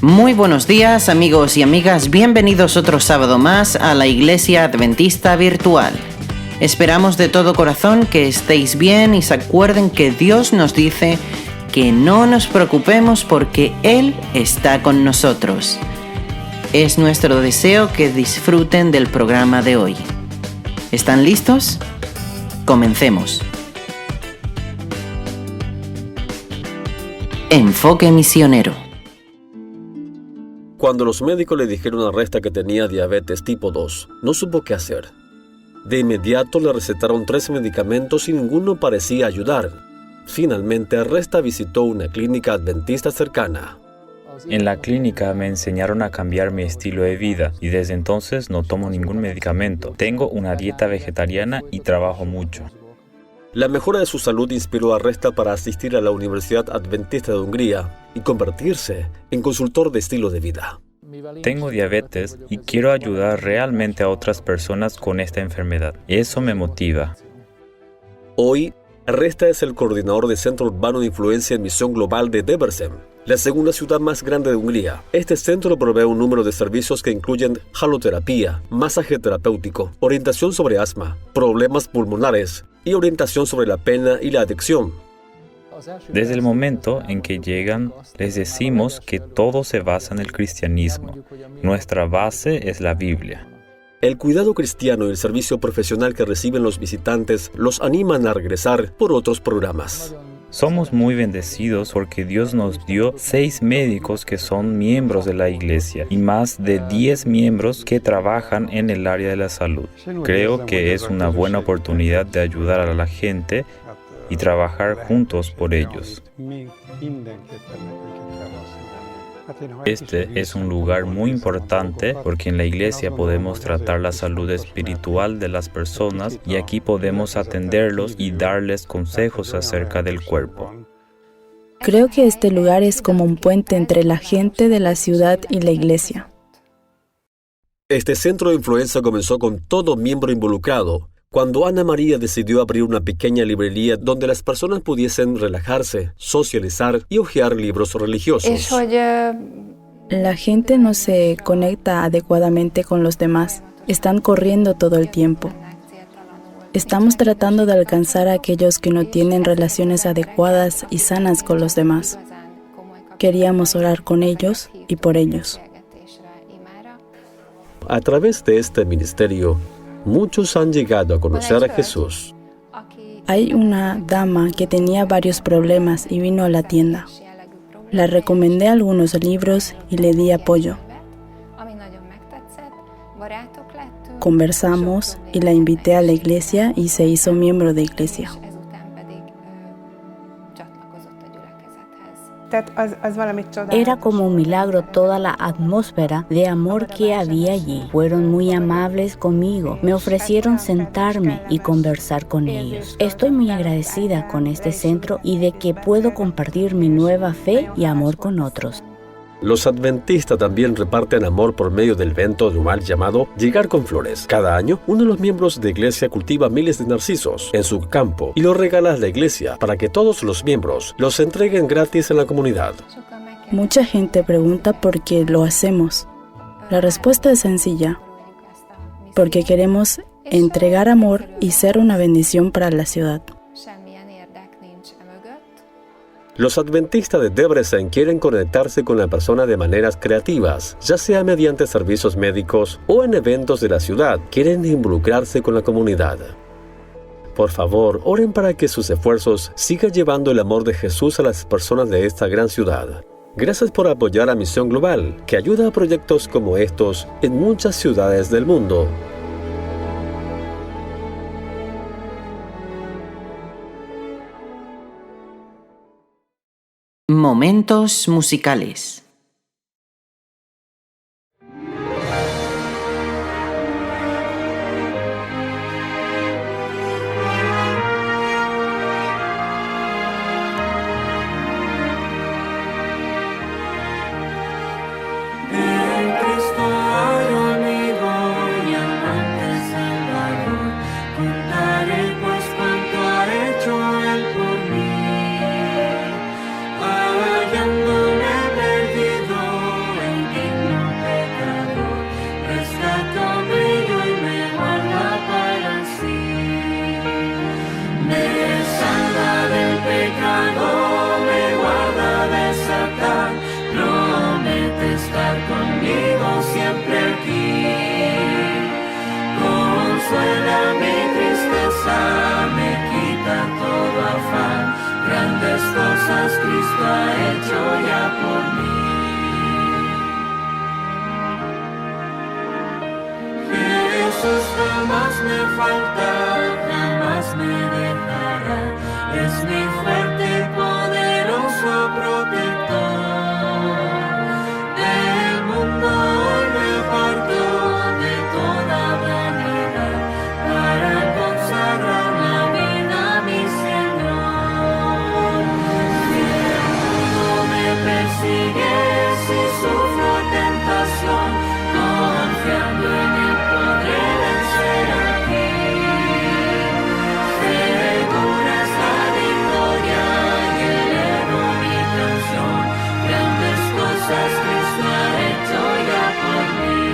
Muy buenos días amigos y amigas, bienvenidos otro sábado más a la Iglesia Adventista Virtual. Esperamos de todo corazón que estéis bien y se acuerden que Dios nos dice que no nos preocupemos porque Él está con nosotros. Es nuestro deseo que disfruten del programa de hoy. ¿Están listos? Comencemos. Enfoque misionero. Cuando los médicos le dijeron a Resta que tenía diabetes tipo 2, no supo qué hacer. De inmediato le recetaron 3 medicamentos y ninguno parecía ayudar. Finalmente, Resta visitó una clínica adventista cercana. En la clínica me enseñaron a cambiar mi estilo de vida y desde entonces no tomo ningún medicamento. Tengo una dieta vegetariana y trabajo mucho. La mejora de su salud inspiró a Resta para asistir a la Universidad Adventista de Hungría y convertirse en consultor de estilo de vida. Tengo diabetes y quiero ayudar realmente a otras personas con esta enfermedad. Eso me motiva. Hoy, Resta es el coordinador del Centro Urbano de Influencia en Misión Global de Debrecen, la segunda ciudad más grande de Hungría. Este centro provee un número de servicios que incluyen haloterapia, masaje terapéutico, orientación sobre asma, problemas pulmonares y orientación sobre la pena y la adicción. Desde el momento en que llegan, les decimos que todo se basa en el cristianismo. Nuestra base es la Biblia. El cuidado cristiano y el servicio profesional que reciben los visitantes los animan a regresar por otros programas. Somos muy bendecidos porque Dios nos dio 6 médicos que son miembros de la iglesia y más de 10 miembros que trabajan en el área de la salud. Creo que es una buena oportunidad de ayudar a la gente y trabajar juntos por ellos. Este es un lugar muy importante porque en la iglesia podemos tratar la salud espiritual de las personas y aquí podemos atenderlos y darles consejos acerca del cuerpo. Creo que este lugar es como un puente entre la gente de la ciudad y la iglesia. Este centro de influencia comenzó con todo miembro involucrado, cuando Ana María decidió abrir una pequeña librería donde las personas pudiesen relajarse, socializar y hojear libros religiosos. La gente no se conecta adecuadamente con los demás. Están corriendo todo el tiempo. Estamos tratando de alcanzar a aquellos que no tienen relaciones adecuadas y sanas con los demás. Queríamos orar con ellos y por ellos. A través de este ministerio, muchos han llegado a conocer a Jesús. Hay una dama que tenía varios problemas y vino a la tienda. Le recomendé algunos libros y le di apoyo. Conversamos y la invité a la iglesia y se hizo miembro de iglesia. Era como un milagro toda la atmósfera de amor que había allí. Fueron muy amables conmigo. Me ofrecieron sentarme y conversar con ellos. Estoy muy agradecida con este centro y de que puedo compartir mi nueva fe y amor con otros. Los adventistas también reparten amor por medio del evento anual llamado Llegar con Flores. Cada año, uno de los miembros de la iglesia cultiva miles de narcisos en su campo y los regala a la iglesia para que todos los miembros los entreguen gratis en la comunidad. Mucha gente pregunta por qué lo hacemos. La respuesta es sencilla. Porque queremos entregar amor y ser una bendición para la ciudad. Los adventistas de Debrecen quieren conectarse con la persona de maneras creativas, ya sea mediante servicios médicos o en eventos de la ciudad. Quieren involucrarse con la comunidad. Por favor, oren para que sus esfuerzos sigan llevando el amor de Jesús a las personas de esta gran ciudad. Gracias por apoyar a Misión Global, que ayuda a proyectos como estos en muchas ciudades del mundo. Momentos musicales. Hallándome perdido. me falta, jamás me dejará. Es mi fuerte y poderoso protector. Del mundo me apartó de toda vanidad para consagrar la vida a mi Señor. Si el mundo me persigue, si sufro tentación, confiando en Él podré vencer aquí. Segura es la victoria y elevo mi canción. Grandes cosas Cristo ha hecho ya por mí.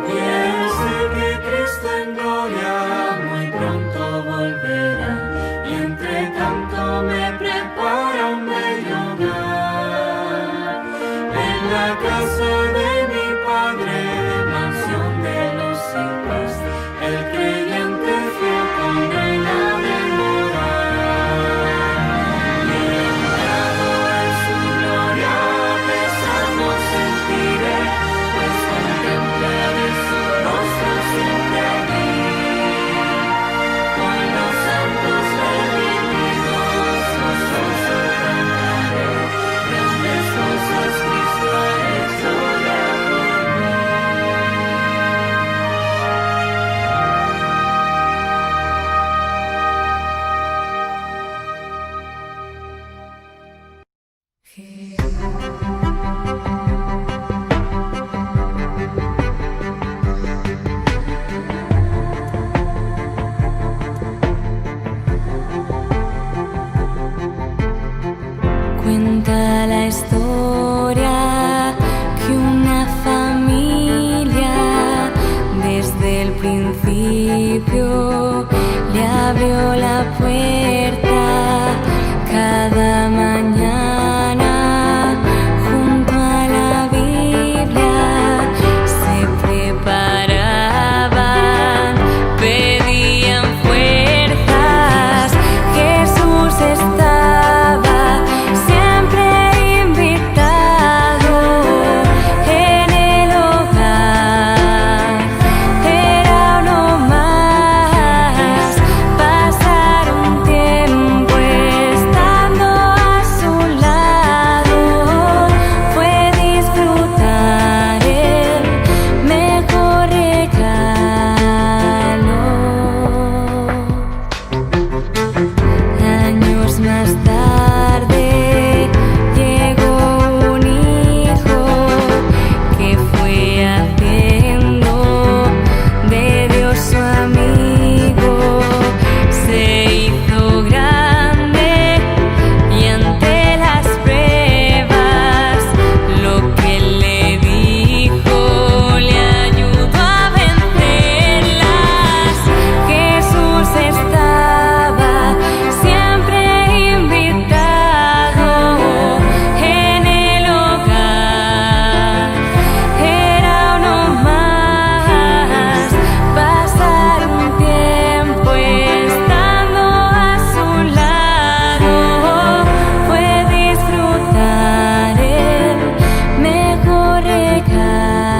Bien sé que Cristo en gloria muy pronto volverá, y entre tanto me prepara un bello hogar. En la casa de mi Padre, mansión de luz y paz, el creyente fiel con Él ha de morar. Y entrado en su gloria, pesar no sentiré, pues contemplaré su rostro siempre allí. Con los santos redimidos, gozoso cantaré, grandes cosas Cristo ha hecho ya por mí. Cuenta la historia que una familia desde el principio le abrió la puerta cada mañana junto a la Biblia. Se preparaban, pedían fuerzas. Jesús estaba siempre invitado en el hogar. Era uno más, pasar un tiempo estando a su lado fue disfrutar el mejor regalo. Años más tarde llegó un hijo que fue haciendo de Dios su amigo. Se hizo grande y ante las pruebas lo que le dijo le ayudó a vencerlas. Jesús estaba siempre invitado en el hogar. Era uno más, pasar un tiempo estando a su lado fue disfrutar el mejor regalo.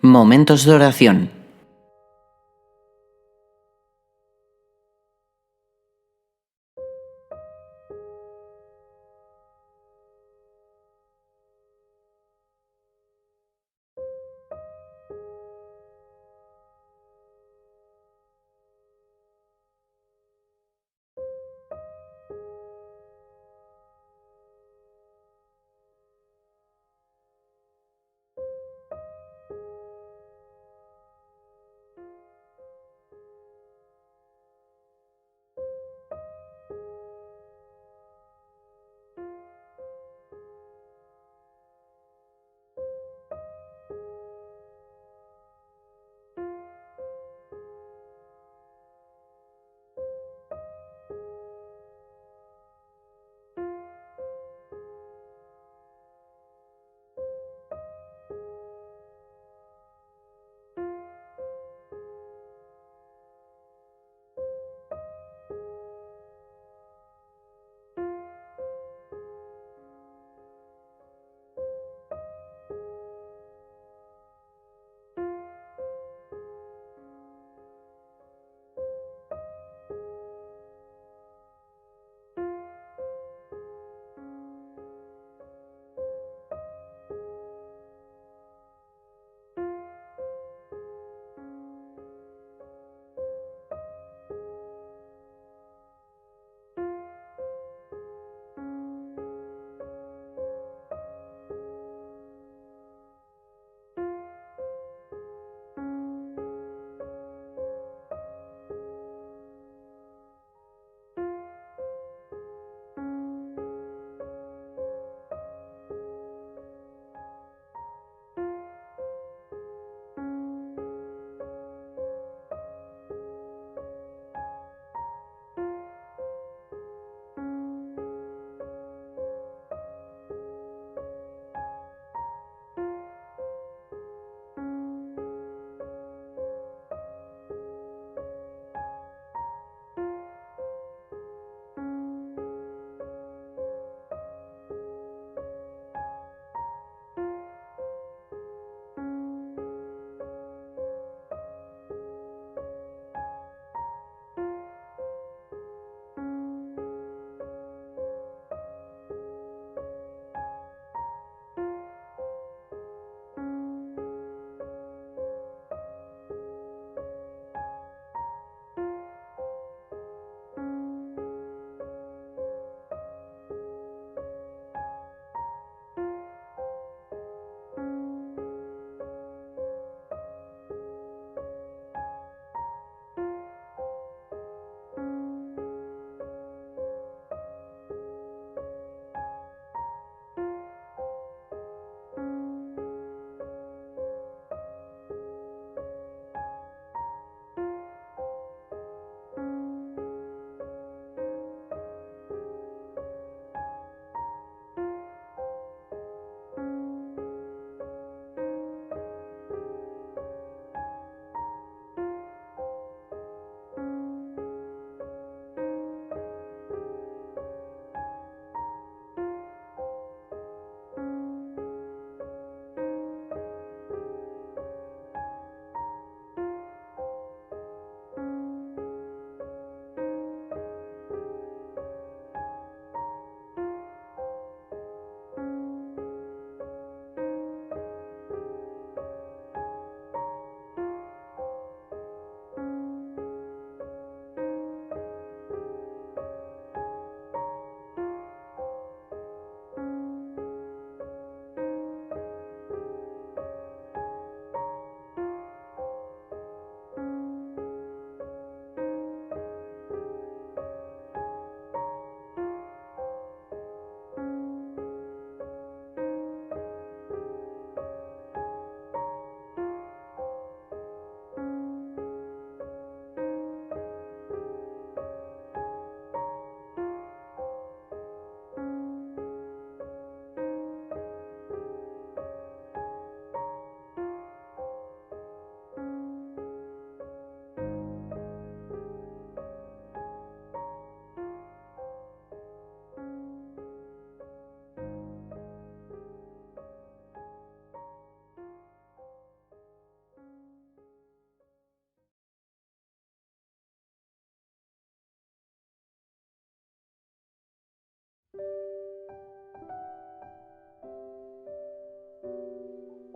Momentos de oración.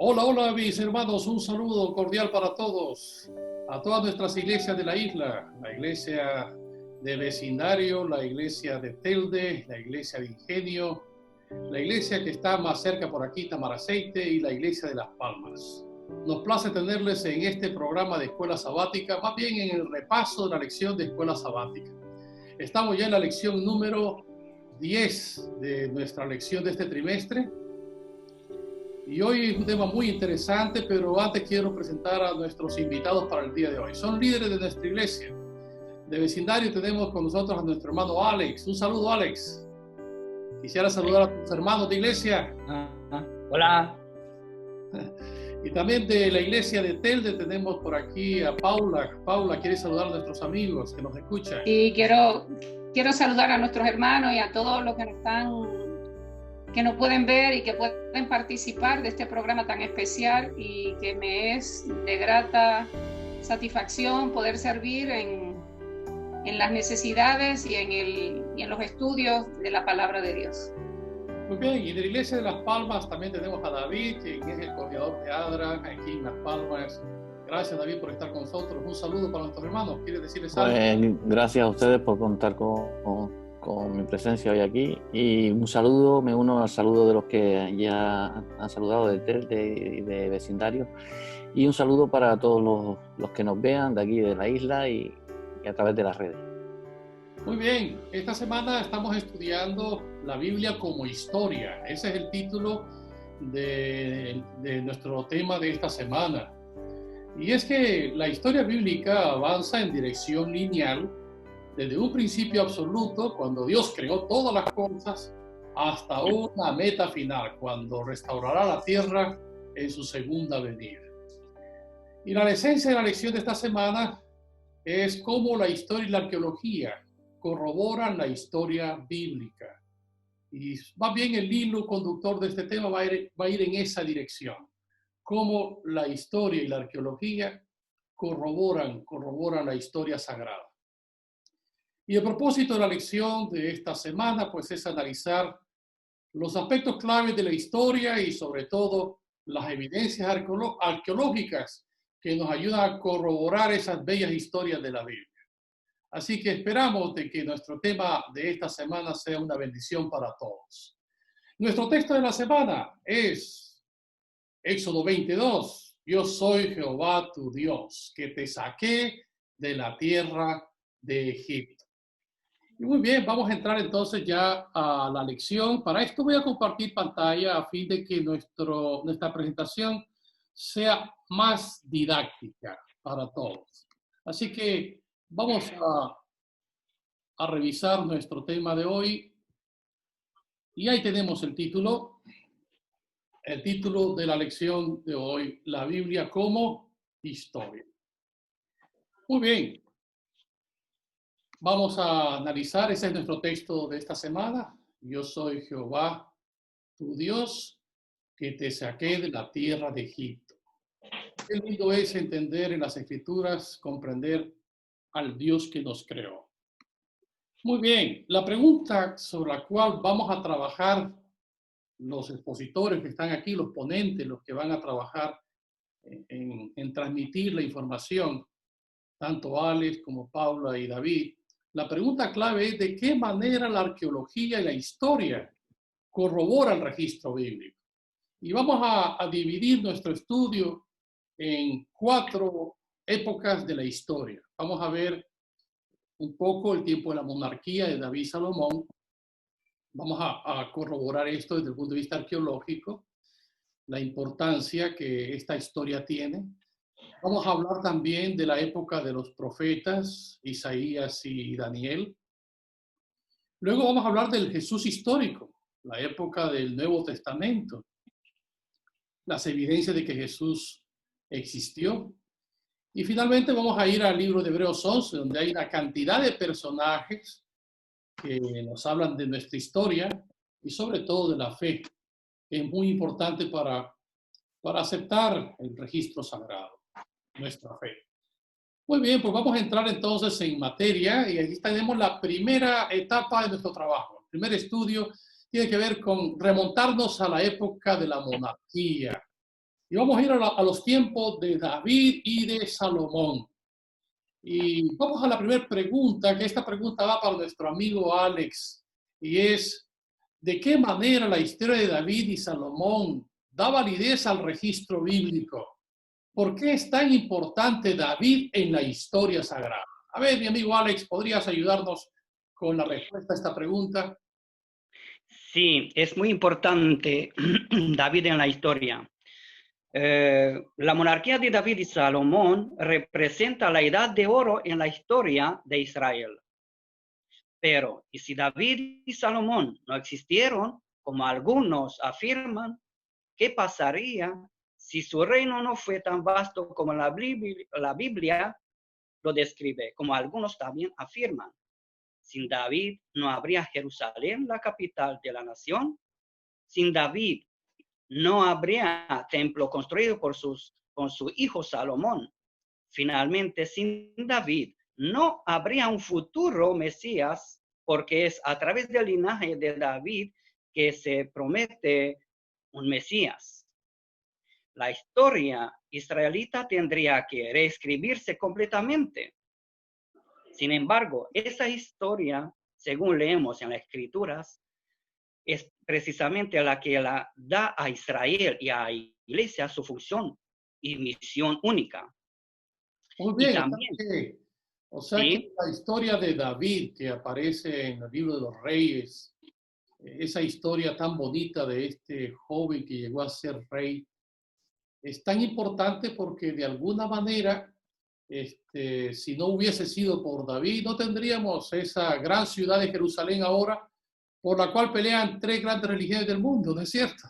Hola, hola mis hermanos, un saludo cordial para todos, a todas nuestras iglesias de la isla, la iglesia de vecindario, la iglesia de Telde, la iglesia de Ingenio, la iglesia que está más cerca por aquí, Tamaraceite, y la iglesia de Las Palmas. Nos place tenerles en este programa de Escuela Sabática, más bien en el repaso de la lección de Escuela Sabática. Estamos ya en la lección número 10 de nuestra lección de este trimestre. Y hoy es un tema muy interesante, pero antes quiero presentar a nuestros invitados para el día de hoy. Son líderes de nuestra iglesia. De vecindario tenemos con nosotros a nuestro hermano Alex. Un saludo, Alex. Quisiera saludar a tus hermanos de iglesia. Hola. Y también de la iglesia de Telde tenemos por aquí a Paula. Paula, ¿quieres saludar a nuestros amigos que nos escuchan? Sí, quiero saludar a nuestros hermanos y a todos los que nos pueden ver y que pueden participar de este programa tan especial, y que me es de grata satisfacción poder servir en las necesidades y en los estudios de la palabra de Dios. Muy bien, y de la iglesia de Las Palmas también tenemos a David, quien es el coordinador de ADRA aquí en Las Palmas. Gracias, David, por estar con nosotros. Un saludo para nuestros hermanos. ¿Quieres decirles algo? Gracias a ustedes por contar con mi presencia hoy aquí, y un saludo, me uno al saludo de los que ya han saludado de Telde y de vecindario, y un saludo para todos los que nos vean de aquí de la isla y a través de las redes. Muy bien, esta semana estamos estudiando la Biblia como historia. Ese es el título de nuestro tema de esta semana. Y es que la historia bíblica avanza en dirección lineal desde un principio absoluto, cuando Dios creó todas las cosas, hasta una meta final, cuando restaurará la tierra en su segunda venida. Y la esencia de la lección de esta semana es cómo la historia y la arqueología corroboran la historia bíblica. Y más bien el hilo conductor de este tema va a ir en esa dirección. Cómo la historia y la arqueología corroboran la historia sagrada. Y el propósito de la lección de esta semana, pues, es analizar los aspectos claves de la historia y, sobre todo, las evidencias arqueológicas que nos ayudan a corroborar esas bellas historias de la Biblia. Así que esperamos de que nuestro tema de esta semana sea una bendición para todos. Nuestro texto de la semana es Éxodo 22. Yo soy Jehová tu Dios, que te saqué de la tierra de Egipto. Y muy bien, vamos a entrar entonces ya a la lección. Para esto voy a compartir pantalla a fin de que nuestra presentación sea más didáctica para todos. Así que vamos a revisar nuestro tema de hoy. Y ahí tenemos el título de la lección de hoy, la Biblia como historia. Muy bien. Vamos a analizar, ese es nuestro texto de esta semana. Yo soy Jehová, tu Dios, que te saqué de la tierra de Egipto. Qué lindo es entender en las Escrituras, comprender al Dios que nos creó. Muy bien, la pregunta sobre la cual vamos a trabajar los expositores que están aquí, los ponentes, los que van a trabajar en transmitir la información, tanto Alex como Paula y David. La pregunta clave es de qué manera la arqueología y la historia corroboran el registro bíblico. Y vamos a dividir nuestro estudio en 4 épocas de la historia. Vamos a ver un poco el tiempo de la monarquía de David y Salomón. Vamos a corroborar esto desde el punto de vista arqueológico, la importancia que esta historia tiene. Vamos a hablar también de la época de los profetas, Isaías y Daniel. Luego vamos a hablar del Jesús histórico, la época del Nuevo Testamento, las evidencias de que Jesús existió. Y finalmente vamos a ir al libro de Hebreos 11, donde hay una cantidad de personajes que nos hablan de nuestra historia y sobre todo de la fe, que es muy importante para aceptar el registro sagrado, nuestra fe. Muy bien, pues vamos a entrar entonces en materia y aquí tenemos la primera etapa de nuestro trabajo. El primer estudio tiene que ver con remontarnos a la época de la monarquía. Y vamos a ir a los tiempos de David y de Salomón. Y vamos a la primera pregunta, que esta pregunta va para nuestro amigo Alex, y es, ¿de qué manera la historia de David y Salomón da validez al registro bíblico? ¿Por qué es tan importante David en la historia sagrada? A ver, mi amigo Alex, ¿podrías ayudarnos con la respuesta a esta pregunta? Sí, es muy importante David en la historia. La monarquía de David y Salomón representa la edad de oro en la historia de Israel. Pero, ¿y si David y Salomón no existieron, como algunos afirman? ¿Qué pasaría si su reino no fue tan vasto como la Biblia lo describe, como algunos también afirman? Sin David no habría Jerusalén, la capital de la nación. Sin David no habría templo construido con su hijo Salomón. Finalmente, sin David no habría un futuro Mesías, porque es a través del linaje de David que se promete un Mesías. La historia israelita tendría que reescribirse completamente. Sin embargo, esa historia, según leemos en las Escrituras, es precisamente la que da a Israel y a la Iglesia su función y misión única. Muy bien, y también, que la historia de David que aparece en el libro de los Reyes, esa historia tan bonita de este joven que llegó a ser rey, es tan importante porque de alguna manera, si no hubiese sido por David, no tendríamos esa gran ciudad de Jerusalén ahora, por la cual pelean tres grandes religiones del mundo, ¿no es cierto?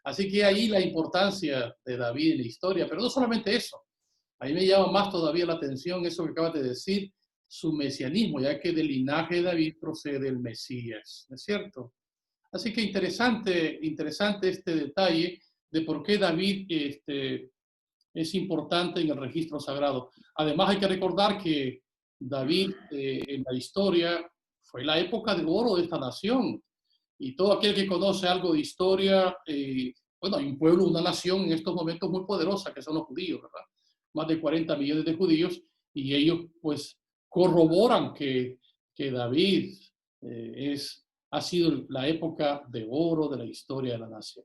Así que ahí la importancia de David en la historia, pero no solamente eso. A mí me llama más todavía la atención eso que acabas de decir, su mesianismo, ya que del linaje de David procede el Mesías, ¿no es cierto? Así que interesante este detalle de por qué David es importante en el registro sagrado. Además hay que recordar que David en la historia fue la época de oro de esta nación. Y todo aquel que conoce algo de historia, bueno, hay un pueblo, una nación en estos momentos muy poderosa, que son los judíos, ¿verdad? Más de 40 millones de judíos, y ellos pues corroboran que David ha sido la época de oro de la historia de la nación.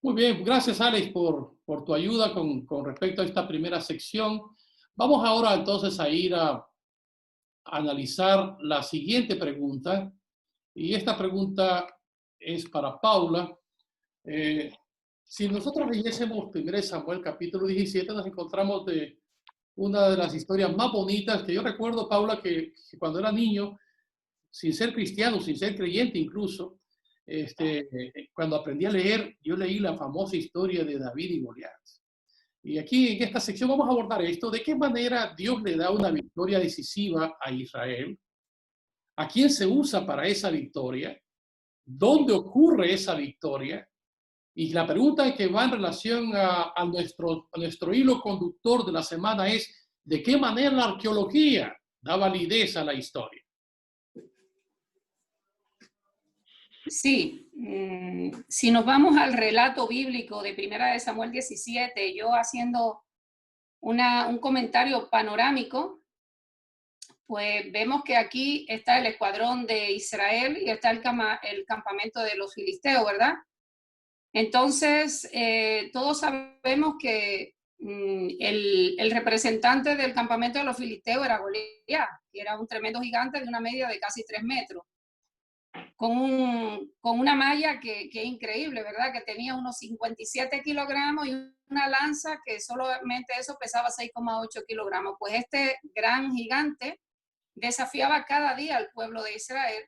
Muy bien, gracias Alex por tu ayuda con respecto a esta primera sección. Vamos ahora entonces a ir a analizar la siguiente pregunta, y esta pregunta es para Paula. Si nosotros leyésemos 1 Samuel capítulo 17, nos encontramos de una de las historias más bonitas que yo recuerdo, Paula, que cuando era niño, sin ser cristiano, sin ser creyente incluso, cuando aprendí a leer, yo leí la famosa historia de David y Goliat. Y aquí en esta sección vamos a abordar esto, de qué manera Dios le da una victoria decisiva a Israel, a quién se usa para esa victoria, dónde ocurre esa victoria. Y la pregunta que va en relación a nuestro hilo conductor de la semana es, ¿de qué manera la arqueología da validez a la historia? Sí, si nos vamos al relato bíblico de 1 Samuel 17, yo haciendo un comentario panorámico, pues vemos que aquí está el escuadrón de Israel y está el campamento de los filisteos, ¿verdad? Entonces, todos sabemos que el representante del campamento de los filisteos era Goliat, que era un tremendo gigante de una media de casi 3 metros. Con una malla que es increíble, ¿verdad? Que tenía unos 57 kilogramos y una lanza que solamente eso pesaba 6,8 kilogramos. Pues este gran gigante desafiaba cada día al pueblo de Israel,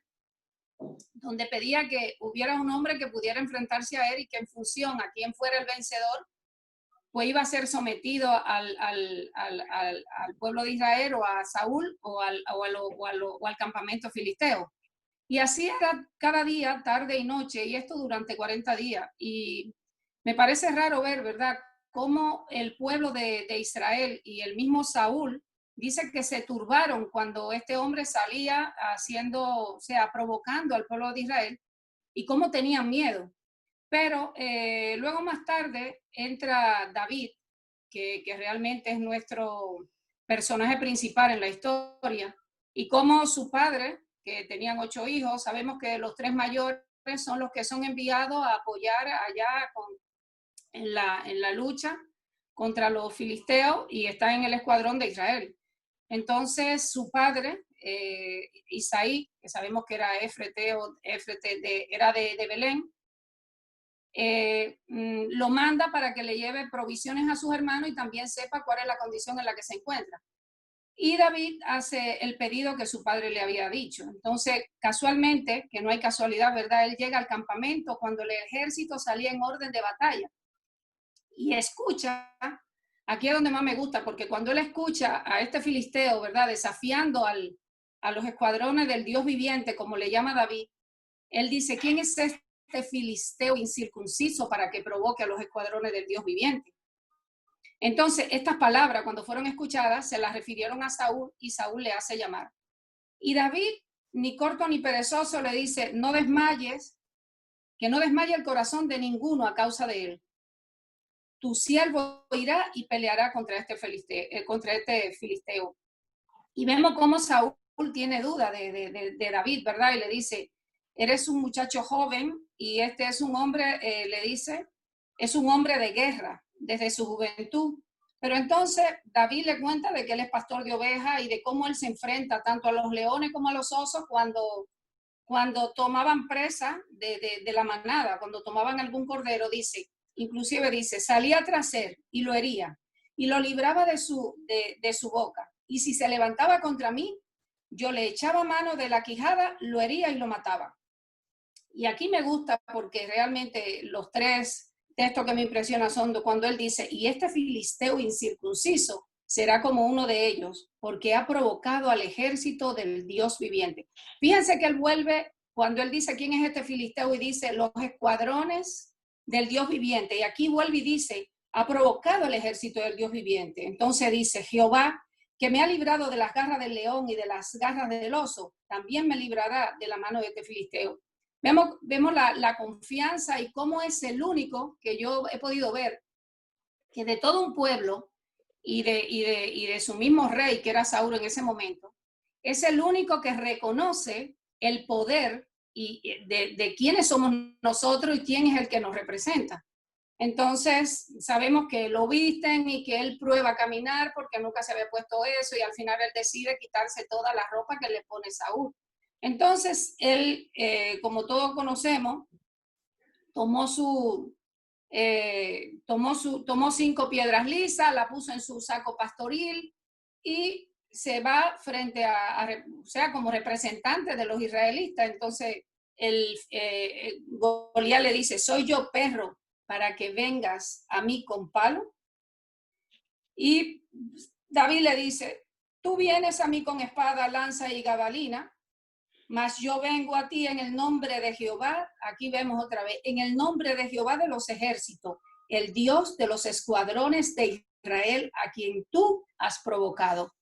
donde pedía que hubiera un hombre que pudiera enfrentarse a él y que en función a quién fuera el vencedor, pues iba a ser sometido al pueblo de Israel o a Saúl o al campamento filisteo. Y así era cada día, tarde y noche, y esto durante 40 días. Y me parece raro ver, ¿verdad?, cómo el pueblo de Israel y el mismo Saúl dice que se turbaron cuando este hombre salía provocando al pueblo de Israel, y cómo tenían miedo. Pero luego más tarde entra David, que realmente es nuestro personaje principal en la historia, y como su padre, que tenían 8 hijos, sabemos que los 3 mayores son los que son enviados a apoyar allá en la lucha contra los filisteos y está en el escuadrón de Israel. Entonces su padre, Isaí, que sabemos que era era de Belén, lo manda para que le lleve provisiones a sus hermanos y también sepa cuál es la condición en la que se encuentra. Y David hace el pedido que su padre le había dicho. Entonces, casualmente, que no hay casualidad, ¿verdad? Él llega al campamento cuando el ejército salía en orden de batalla y escucha, aquí es donde más me gusta, porque cuando él escucha a este filisteo, ¿verdad? Desafiando a los escuadrones del Dios viviente, como le llama David, él dice, ¿quién es este filisteo incircunciso para que provoque a los escuadrones del Dios viviente? Entonces, estas palabras, cuando fueron escuchadas, se las refirieron a Saúl y Saúl le hace llamar. Y David, ni corto ni perezoso, le dice, no desmayes, que no desmaye el corazón de ninguno a causa de él. Tu siervo irá y peleará contra este filisteo. Y vemos cómo Saúl tiene duda de David, ¿verdad? Y le dice, eres un muchacho joven y este es un hombre, le dice, es un hombre de guerra desde su juventud. Pero entonces David le cuenta de que él es pastor de ovejas y de cómo él se enfrenta tanto a los leones como a los osos cuando tomaban presa de la manada, cuando tomaban algún cordero, dice, inclusive dice, salía tras él y lo hería y lo libraba de su boca. Y si se levantaba contra mí, yo le echaba mano de la quijada, lo hería y lo mataba. Y aquí me gusta porque realmente los 3 textos que me impresionan son cuando él dice, y este filisteo incircunciso será como uno de ellos, porque ha provocado al ejército del Dios viviente. Fíjense que él vuelve, cuando él dice, ¿quién es este filisteo? Y dice, los escuadrones del Dios viviente. Y aquí vuelve y dice, ha provocado el ejército del Dios viviente. Entonces dice, Jehová, que me ha librado de las garras del león y de las garras del oso, también me librará de la mano de este filisteo. Vemos la confianza y cómo es el único que yo he podido ver, que de todo un pueblo y de su mismo rey, que era Saúl en ese momento, es el único que reconoce el poder y de quiénes somos nosotros y quién es el que nos representa. Entonces, sabemos que lo visten y que él prueba a caminar porque nunca se había puesto eso y al final él decide quitarse toda la ropa que le pone Saúl. Entonces, él, como todos conocemos, tomó 5 piedras lisas, la puso en su saco pastoril y se va frente o sea, como representante de los israelitas. Entonces, Goliat le dice, ¿soy yo perro para que vengas a mí con palo? Y David le dice, tú vienes a mí con espada, lanza y gabalina, mas yo vengo a ti en el nombre de Jehová, aquí vemos otra vez, en el nombre de Jehová de los ejércitos, el Dios de los escuadrones de Israel, a quien tú has provocado.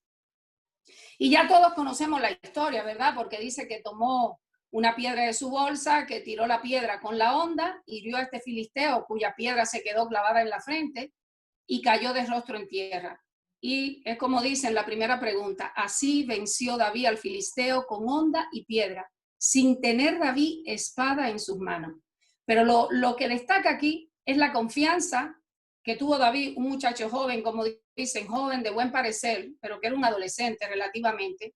Y ya todos conocemos la historia, ¿verdad? Porque dice que tomó una piedra de su bolsa, que tiró la piedra con la honda, hirió a este filisteo, cuya piedra se quedó clavada en la frente y cayó de rostro en tierra. Y es como dice en la primera pregunta, así venció David al filisteo con honda y piedra, sin tener David espada en sus manos. Pero lo que destaca aquí es la confianza que tuvo David, un muchacho joven, como dicen, joven de buen parecer, pero que era un adolescente relativamente,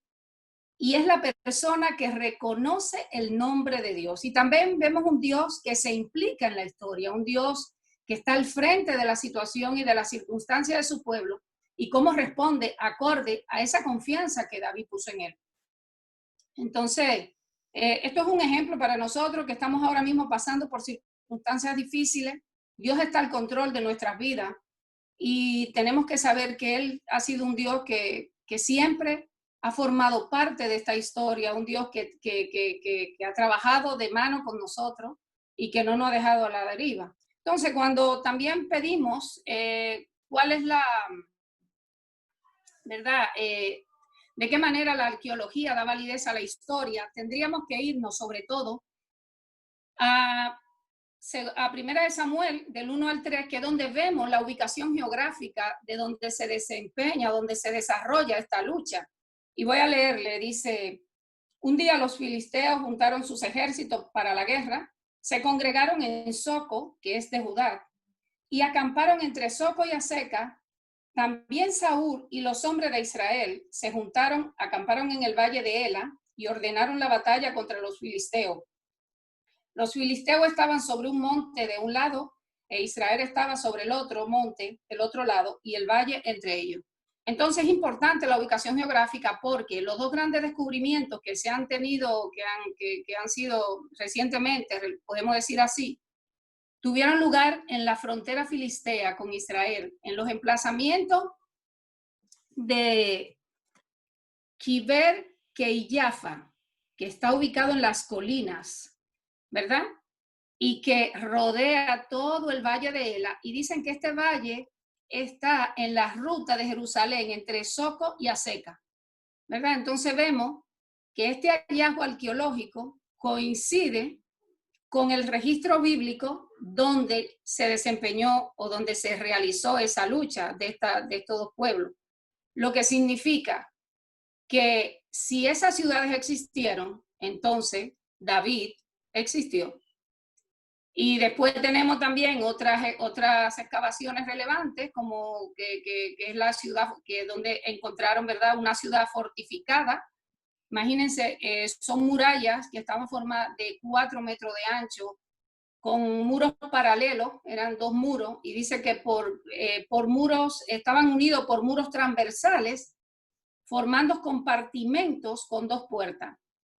y es la persona que reconoce el nombre de Dios. Y también vemos un Dios que se implica en la historia, un Dios que está al frente de la situación y de las circunstancias de su pueblo, y cómo responde acorde a esa confianza que David puso en él. Entonces, esto es un ejemplo para nosotros que estamos ahora mismo pasando por circunstancias difíciles. Dios está al control de nuestras vidas y tenemos que saber que Él ha sido un Dios que siempre ha formado parte de esta historia, un Dios que ha trabajado de mano con nosotros y que no nos ha dejado a la deriva. Entonces, cuando también pedimos cuál es la... ¿verdad? ¿De qué manera la arqueología da validez a la historia? Tendríamos que irnos sobre todo a a Primera de Samuel, del 1 al 3, que es donde vemos la ubicación geográfica de donde se desempeña, donde se desarrolla esta lucha. Y voy a leerle, dice: un día los filisteos juntaron sus ejércitos para la guerra, se congregaron en Soco, que es de Judá, y acamparon entre Soco y Aseca. También Saúl y los hombres de Israel se juntaron, acamparon en el valle de Ela y ordenaron la batalla contra los filisteos. Los filisteos estaban sobre un monte de un lado e Israel estaba sobre el otro monte, del otro lado, y el valle entre ellos. Entonces es importante la ubicación geográfica porque los dos grandes descubrimientos que se han tenido, que han sido recientemente, podemos decir así, tuvieron lugar en la frontera filistea con Israel, en los emplazamientos de Kiber Keiyafa, que está ubicado en las colinas, ¿verdad? Y que rodea todo el valle de Ela. Y dicen que este valle está en la ruta de Jerusalén entre Soco y Aseca, ¿verdad? Entonces vemos que este hallazgo arqueológico coincide con el registro bíblico donde se desempeñó o donde se realizó esa lucha de estos dos pueblos. Lo que significa que si esas ciudades existieron, entonces David existió. Y después tenemos también otras excavaciones relevantes, como que es la ciudad donde encontraron, ¿verdad?, una ciudad fortificada. Imagínense, son murallas que estaban formadas de 4 metros de ancho, con muros paralelos, eran 2 muros, y dice que por muros, estaban unidos por muros transversales, formando compartimentos con 2 puertas.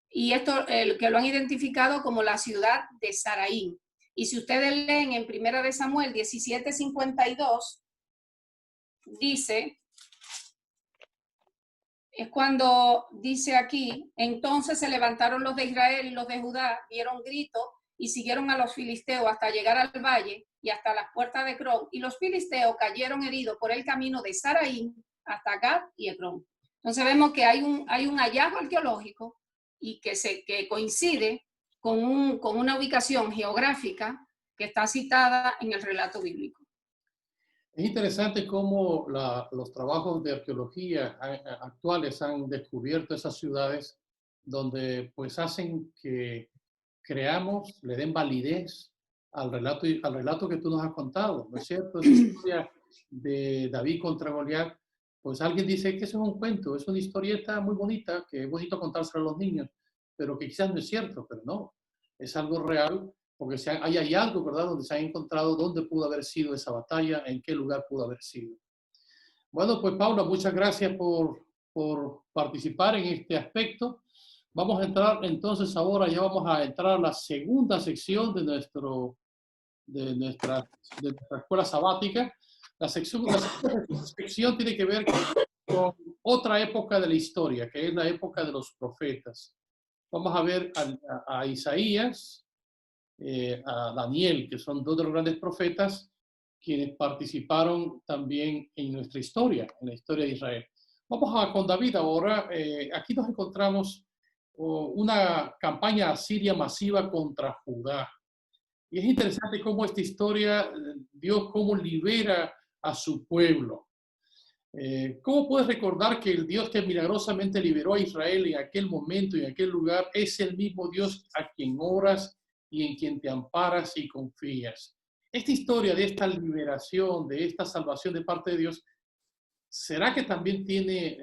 Y esto que lo han identificado como la ciudad de Saraín. Y si ustedes leen en Primera de Samuel 17:52, dice, es cuando dice aquí: entonces se levantaron los de Israel y los de Judá, dieron grito y siguieron a los filisteos hasta llegar al valle y hasta las puertas de Ecrón, y los filisteos cayeron heridos por el camino de Saraín hasta Gad y Ecrón. Entonces vemos que hay un hallazgo arqueológico y que coincide con una ubicación geográfica que está citada en el relato bíblico. Es interesante cómo los trabajos de arqueología actuales han descubierto esas ciudades donde pues hacen que creamos, le den validez al relato que tú nos has contado, ¿no es cierto? Esa historia de David contra Goliat, pues alguien dice que eso es un cuento, es una historieta muy bonita, que es bonito contársela a los niños, pero que quizás no es cierto, pero no, es algo real, porque hay algo, ¿verdad?, donde se ha encontrado dónde pudo haber sido esa batalla, en qué lugar pudo haber sido. Bueno, pues Paula, muchas gracias por participar en este aspecto. Vamos a entrar entonces ahora, ya vamos a entrar a la segunda sección de nuestra escuela sabática. La segunda sección tiene que ver con otra época de la historia, que es la época de los profetas. Vamos a ver a Isaías, a Daniel, que son 2 de los grandes profetas quienes participaron también en nuestra historia, en la historia de Israel. Vamos con David ahora. Aquí nos encontramos una campaña asiria masiva contra Judá. Y es interesante cómo esta historia, Dios cómo libera a su pueblo. ¿Cómo puedes recordar que el Dios que milagrosamente liberó a Israel en aquel momento y en aquel lugar es el mismo Dios a quien oras y en quien te amparas y confías? Esta historia de esta liberación, de esta salvación de parte de Dios, ¿será que también tiene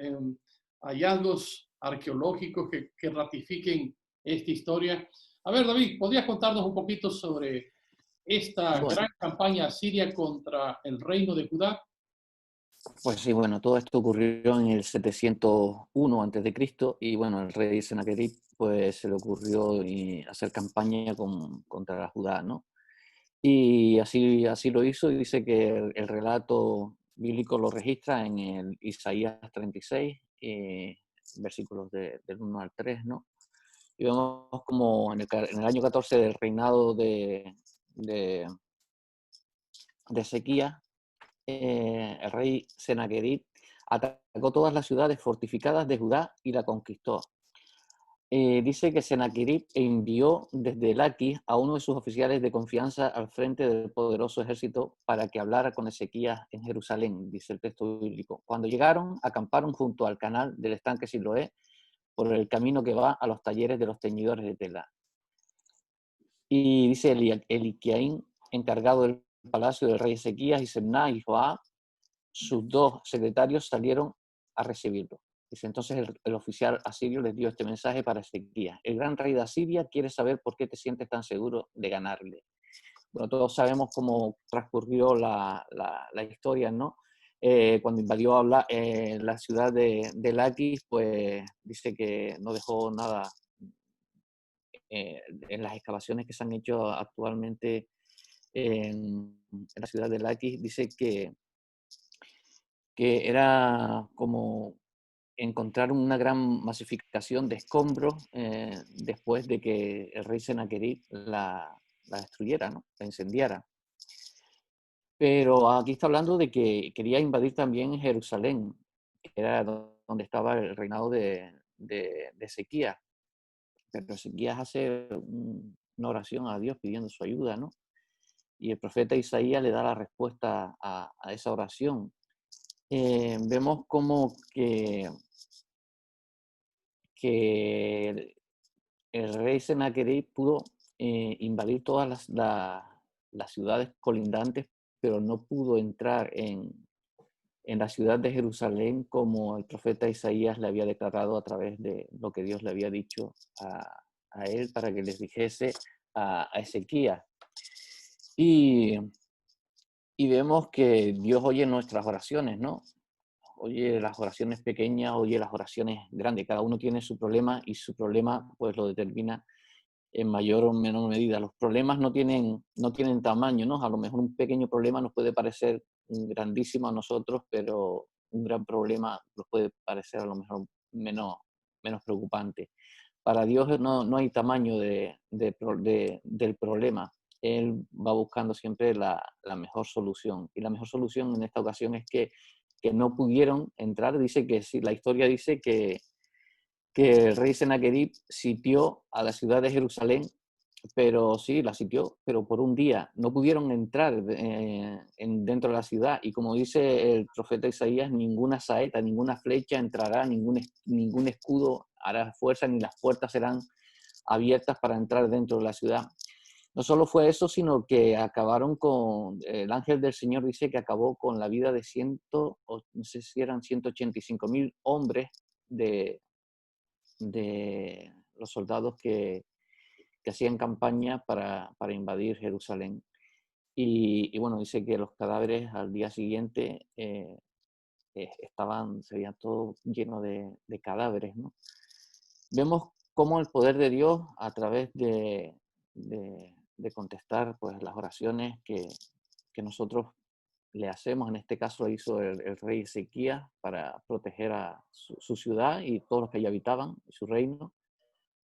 hallazgos arqueológicos que ratifiquen esta historia? A ver, David, ¿podrías contarnos un poquito sobre esta gran campaña asiria contra el reino de Judá? Pues sí, bueno, todo esto ocurrió en el 701 a.C. y bueno, el rey Sennacherib pues se le ocurrió hacer campaña contra Judá, ¿no? Y así lo hizo, y dice que el relato bíblico lo registra en el Isaías 36, versículos del 1 al 3, ¿no? Y vemos como en el año 14 del reinado de Ezequías, el rey Sennacherib atacó todas las ciudades fortificadas de Judá y la conquistó. dice que Sennacherib envió desde Laquis a uno de sus oficiales de confianza al frente del poderoso ejército para que hablara con Ezequías en Jerusalén, dice el texto bíblico. Cuando llegaron, acamparon junto al canal del estanque Siloé por el camino que va a los talleres de los teñidores de tela. Y dice Eliquiaín, encargado del palacio del rey Ezequías, y Semná y Joab, sus dos secretarios, salieron a recibirlo. Dice, entonces el oficial asirio les dio este mensaje para Ezequías: el gran rey de Asiria quiere saber por qué te sientes tan seguro de ganarle. Bueno, todos sabemos cómo transcurrió la historia, ¿no? Cuando invadió la ciudad de Laquis, pues dice que no dejó nada. En las excavaciones que se han hecho actualmente en la ciudad de Laquis, dice que era como encontrar una gran masificación de escombros después de que el rey Sennacherib la destruyera, ¿no? La incendiara. Pero aquí está hablando de que quería invadir también Jerusalén, que era donde estaba el reinado de Ezequías. Pero Ezequías hace una oración a Dios pidiendo su ayuda, ¿no? Y el profeta Isaías le da la respuesta a esa oración. Vemos como que el rey Sennacherib pudo invadir todas las ciudades colindantes, pero no pudo entrar en la ciudad de Jerusalén como el profeta Isaías le había declarado a través de lo que Dios le había dicho a él para que les dijese a Ezequías. Y vemos que Dios oye nuestras oraciones, ¿no? Oye las oraciones pequeñas, oye las oraciones grandes. Cada uno tiene su problema y su problema pues lo determina en mayor o menor medida. Los problemas no tienen tamaño, ¿no? A lo mejor un pequeño problema nos puede parecer grandísimo a nosotros, pero un gran problema nos puede parecer a lo mejor menos preocupante. Para Dios no hay tamaño del problema. Él va buscando siempre la mejor solución. Y la mejor solución en esta ocasión es que no pudieron entrar. Dice que sí, la historia dice que el rey Sennacherib sitió a la ciudad de Jerusalén, pero sí, la sitió, pero por un día. No pudieron entrar dentro de la ciudad. Y como dice el profeta Isaías, ninguna saeta, ninguna flecha entrará, ningún escudo hará fuerza, ni las puertas serán abiertas para entrar dentro de la ciudad. No solo fue eso, sino que acabaron con, el ángel del Señor dice que acabó con la vida de no sé si eran 185,000 hombres de los soldados que hacían campaña para invadir Jerusalén. Y bueno, dice que los cadáveres al día siguiente se veía todo lleno de cadáveres, ¿no? Vemos cómo el poder de Dios a través de contestar pues las oraciones que nosotros le hacemos, en este caso hizo el rey Ezequías para proteger a su ciudad y todos los que allí habitaban, su reino,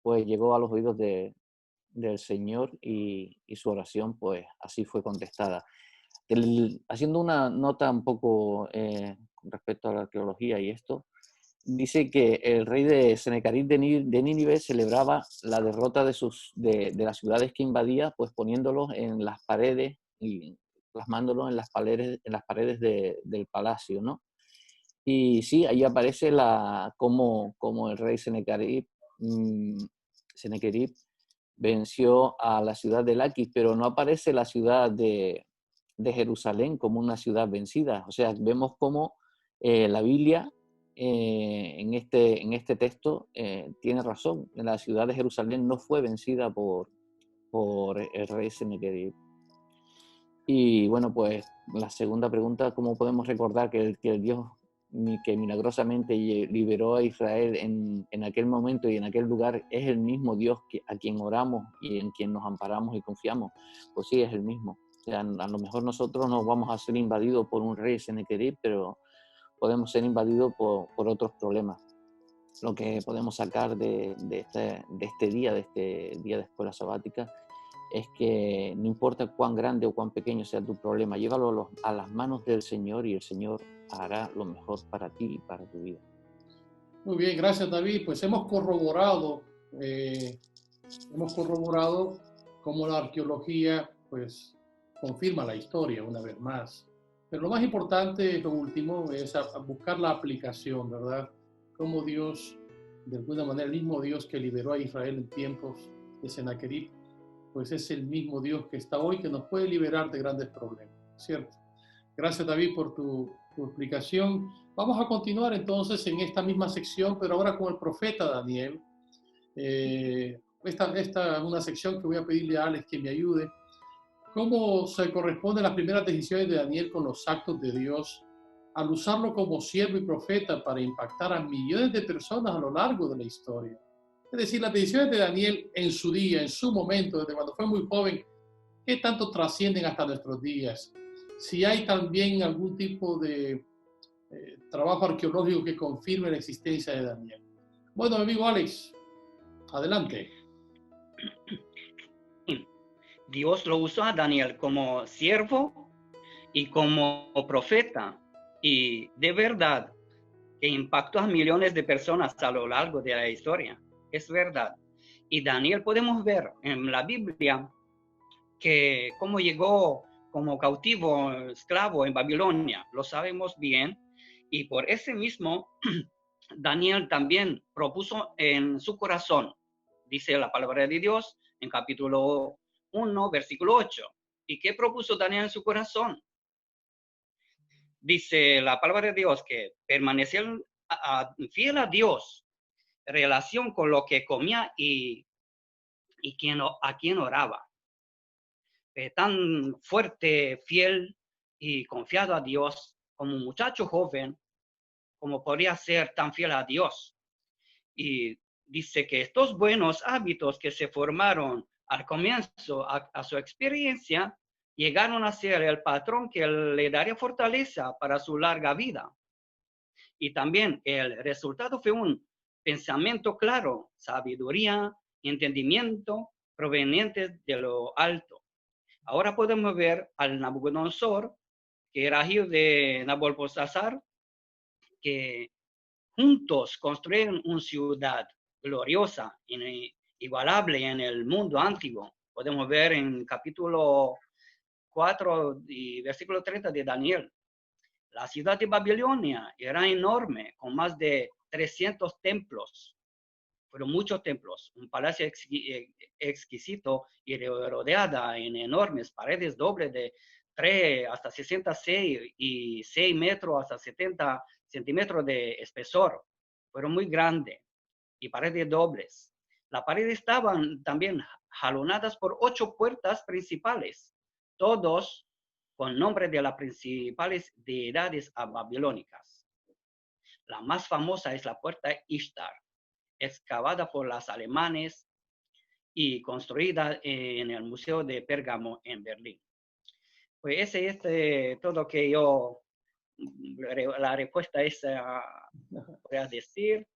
pues llegó a los oídos del Señor y su oración pues así fue contestada. Haciendo una nota un poco con respecto a la arqueología y esto, dice que el rey de Sennacherib de Nínive celebraba la derrota de las ciudades que invadía, pues poniéndolos en las paredes y plasmándolos en las paredes del palacio, ¿no? Y sí, ahí aparece como el rey Sennacherib venció a la ciudad de Laquis, pero no aparece la ciudad de Jerusalén como una ciudad vencida. O sea, vemos cómo la Biblia en este texto tiene razón. La ciudad de Jerusalén no fue vencida por el rey Sennacherib. Y bueno, pues la segunda pregunta: ¿cómo podemos recordar que el Dios que milagrosamente liberó a Israel en aquel momento y en aquel lugar es el mismo Dios a quien oramos y en quien nos amparamos y confiamos? Pues sí, es el mismo. O sea, a lo mejor nosotros no vamos a ser invadidos por un rey Sennacherib, pero podemos ser invadidos por otros problemas. Lo que podemos sacar de este día de escuela sabática, es que no importa cuán grande o cuán pequeño sea tu problema, llévalo a las manos del Señor y el Señor hará lo mejor para ti y para tu vida. Muy bien, gracias David. Pues hemos corroborado hemos corroborado cómo la arqueología pues confirma la historia una vez más. Pero lo más importante, lo último, es a buscar la aplicación, ¿verdad? Cómo Dios, de alguna manera, el mismo Dios que liberó a Israel en tiempos de Sennacherib, pues es el mismo Dios que está hoy, que nos puede liberar de grandes problemas, ¿cierto? Gracias, David, por tu explicación. Vamos a continuar entonces en esta misma sección, pero ahora con el profeta Daniel. Esta es una sección que voy a pedirle a Alex que me ayude. ¿Cómo se corresponden las primeras decisiones de Daniel con los actos de Dios al usarlo como siervo y profeta para impactar a millones de personas a lo largo de la historia? Es decir, las decisiones de Daniel en su día, en su momento, desde cuando fue muy joven, ¿qué tanto trascienden hasta nuestros días? Si hay también algún tipo de trabajo arqueológico que confirme la existencia de Daniel. Bueno, amigo Alex, adelante. Dios lo usó a Daniel como siervo y como profeta, y de verdad que impactó a millones de personas a lo largo de la historia. Es verdad. Y Daniel podemos ver en la Biblia que cómo llegó como cautivo, esclavo en Babilonia. Lo sabemos bien. Y por ese mismo, Daniel también propuso en su corazón, dice la palabra de Dios en capítulo 1, versículo 8. ¿Y qué propuso Daniel en su corazón? Dice la palabra de Dios que permanecer fiel a Dios, relación con lo que comía y a quien oraba. Tan fuerte, fiel y confiado a Dios como un muchacho joven, como podría ser tan fiel a Dios. Y dice que estos buenos hábitos que se formaron al comienzo a su experiencia llegaron a ser el patrón que le daría fortaleza para su larga vida. Y también el resultado fue un pensamiento claro, sabiduría, entendimiento provenientes de lo alto. Ahora podemos ver al Nabucodonosor, que era hijo de Nabopolassar, que juntos construyeron una ciudad gloriosa, inigualable en el mundo antiguo. Podemos ver en capítulo 4 y versículo 30 de Daniel. La ciudad de Babilonia era enorme, con más de 300 templos. Fueron muchos templos, un palacio exquisito y rodeada en enormes paredes dobles de 3 hasta 66 y 6 metros hasta 70 centímetros de espesor. Fueron muy grandes y paredes dobles. Las paredes estaban también jalonadas por 8 puertas principales, todos con nombre de las principales deidades babilónicas. La más famosa es la puerta Ishtar, excavada por los alemanes y construida en el Museo de Pérgamo en Berlín. Pues ese es todo que yo, la respuesta es, voy a decir.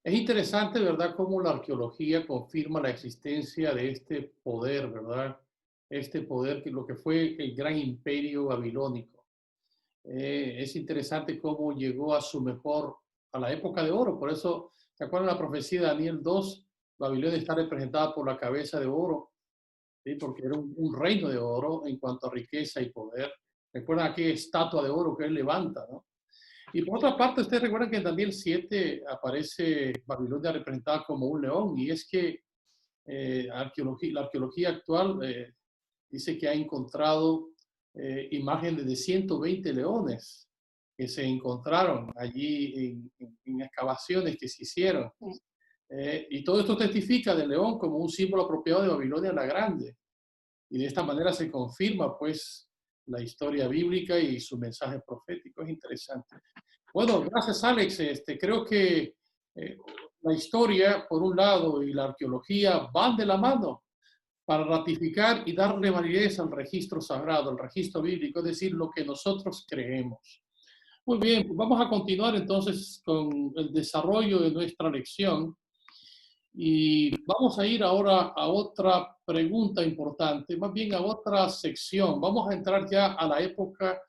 Es interesante, ¿verdad?, cómo la arqueología confirma la existencia de este poder, ¿verdad? Este poder que lo que fue el gran imperio babilónico. Es interesante cómo llegó a su mejor, a la época de oro. Por eso, ¿se acuerdan la profecía de Daniel 2? Babilonia está representada por la cabeza de oro, ¿sí? Porque era un reino de oro en cuanto a riqueza y poder. Recuerdan aquella estatua de oro que él levanta, ¿no? Y por otra parte, ustedes recuerdan que en Daniel 7 aparece Babilonia representada como un león, y es que la arqueología actual dice que ha encontrado imágenes de 120 leones que se encontraron allí en excavaciones que se hicieron. Y todo esto testifica del león como un símbolo apropiado de Babilonia la Grande. Y de esta manera se confirma, pues, la historia bíblica y su mensaje profético. Es interesante. Bueno, gracias, Alex. Creo que la historia, por un lado, y la arqueología van de la mano para ratificar y darle validez al registro sagrado, al registro bíblico, es decir, lo que nosotros creemos. Muy bien, pues vamos a continuar entonces con el desarrollo de nuestra lección. Y vamos a ir ahora a otra pregunta importante, más bien a otra sección. Vamos a entrar ya a la época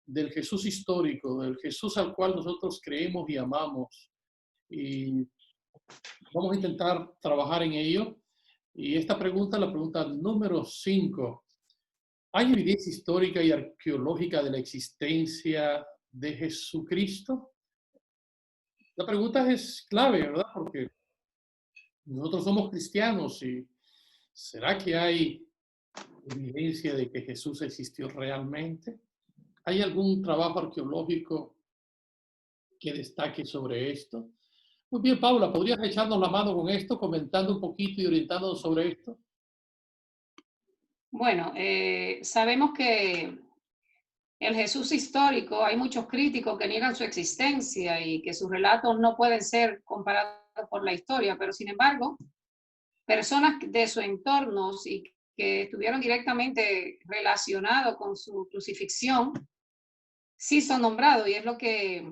del Jesús histórico, del Jesús al cual nosotros creemos y amamos. Y Vamos a intentar trabajar en ello. Y esta pregunta, la pregunta número 5. ¿Hay evidencia histórica y arqueológica de la existencia de Jesucristo? La pregunta es clave, ¿verdad? Porque nosotros somos cristianos y ¿será que hay evidencia de que Jesús existió realmente? ¿Hay algún trabajo arqueológico que destaque sobre esto? Muy bien, Paula, ¿podrías echarnos la mano con esto, comentando un poquito y orientándonos sobre esto? Bueno, sabemos que el Jesús histórico, hay muchos críticos que niegan su existencia y que sus relatos no pueden ser comparados por la historia, pero sin embargo, personas de su entorno y que estuvieron directamente relacionados con su crucifixión, sí son nombrados, y es lo que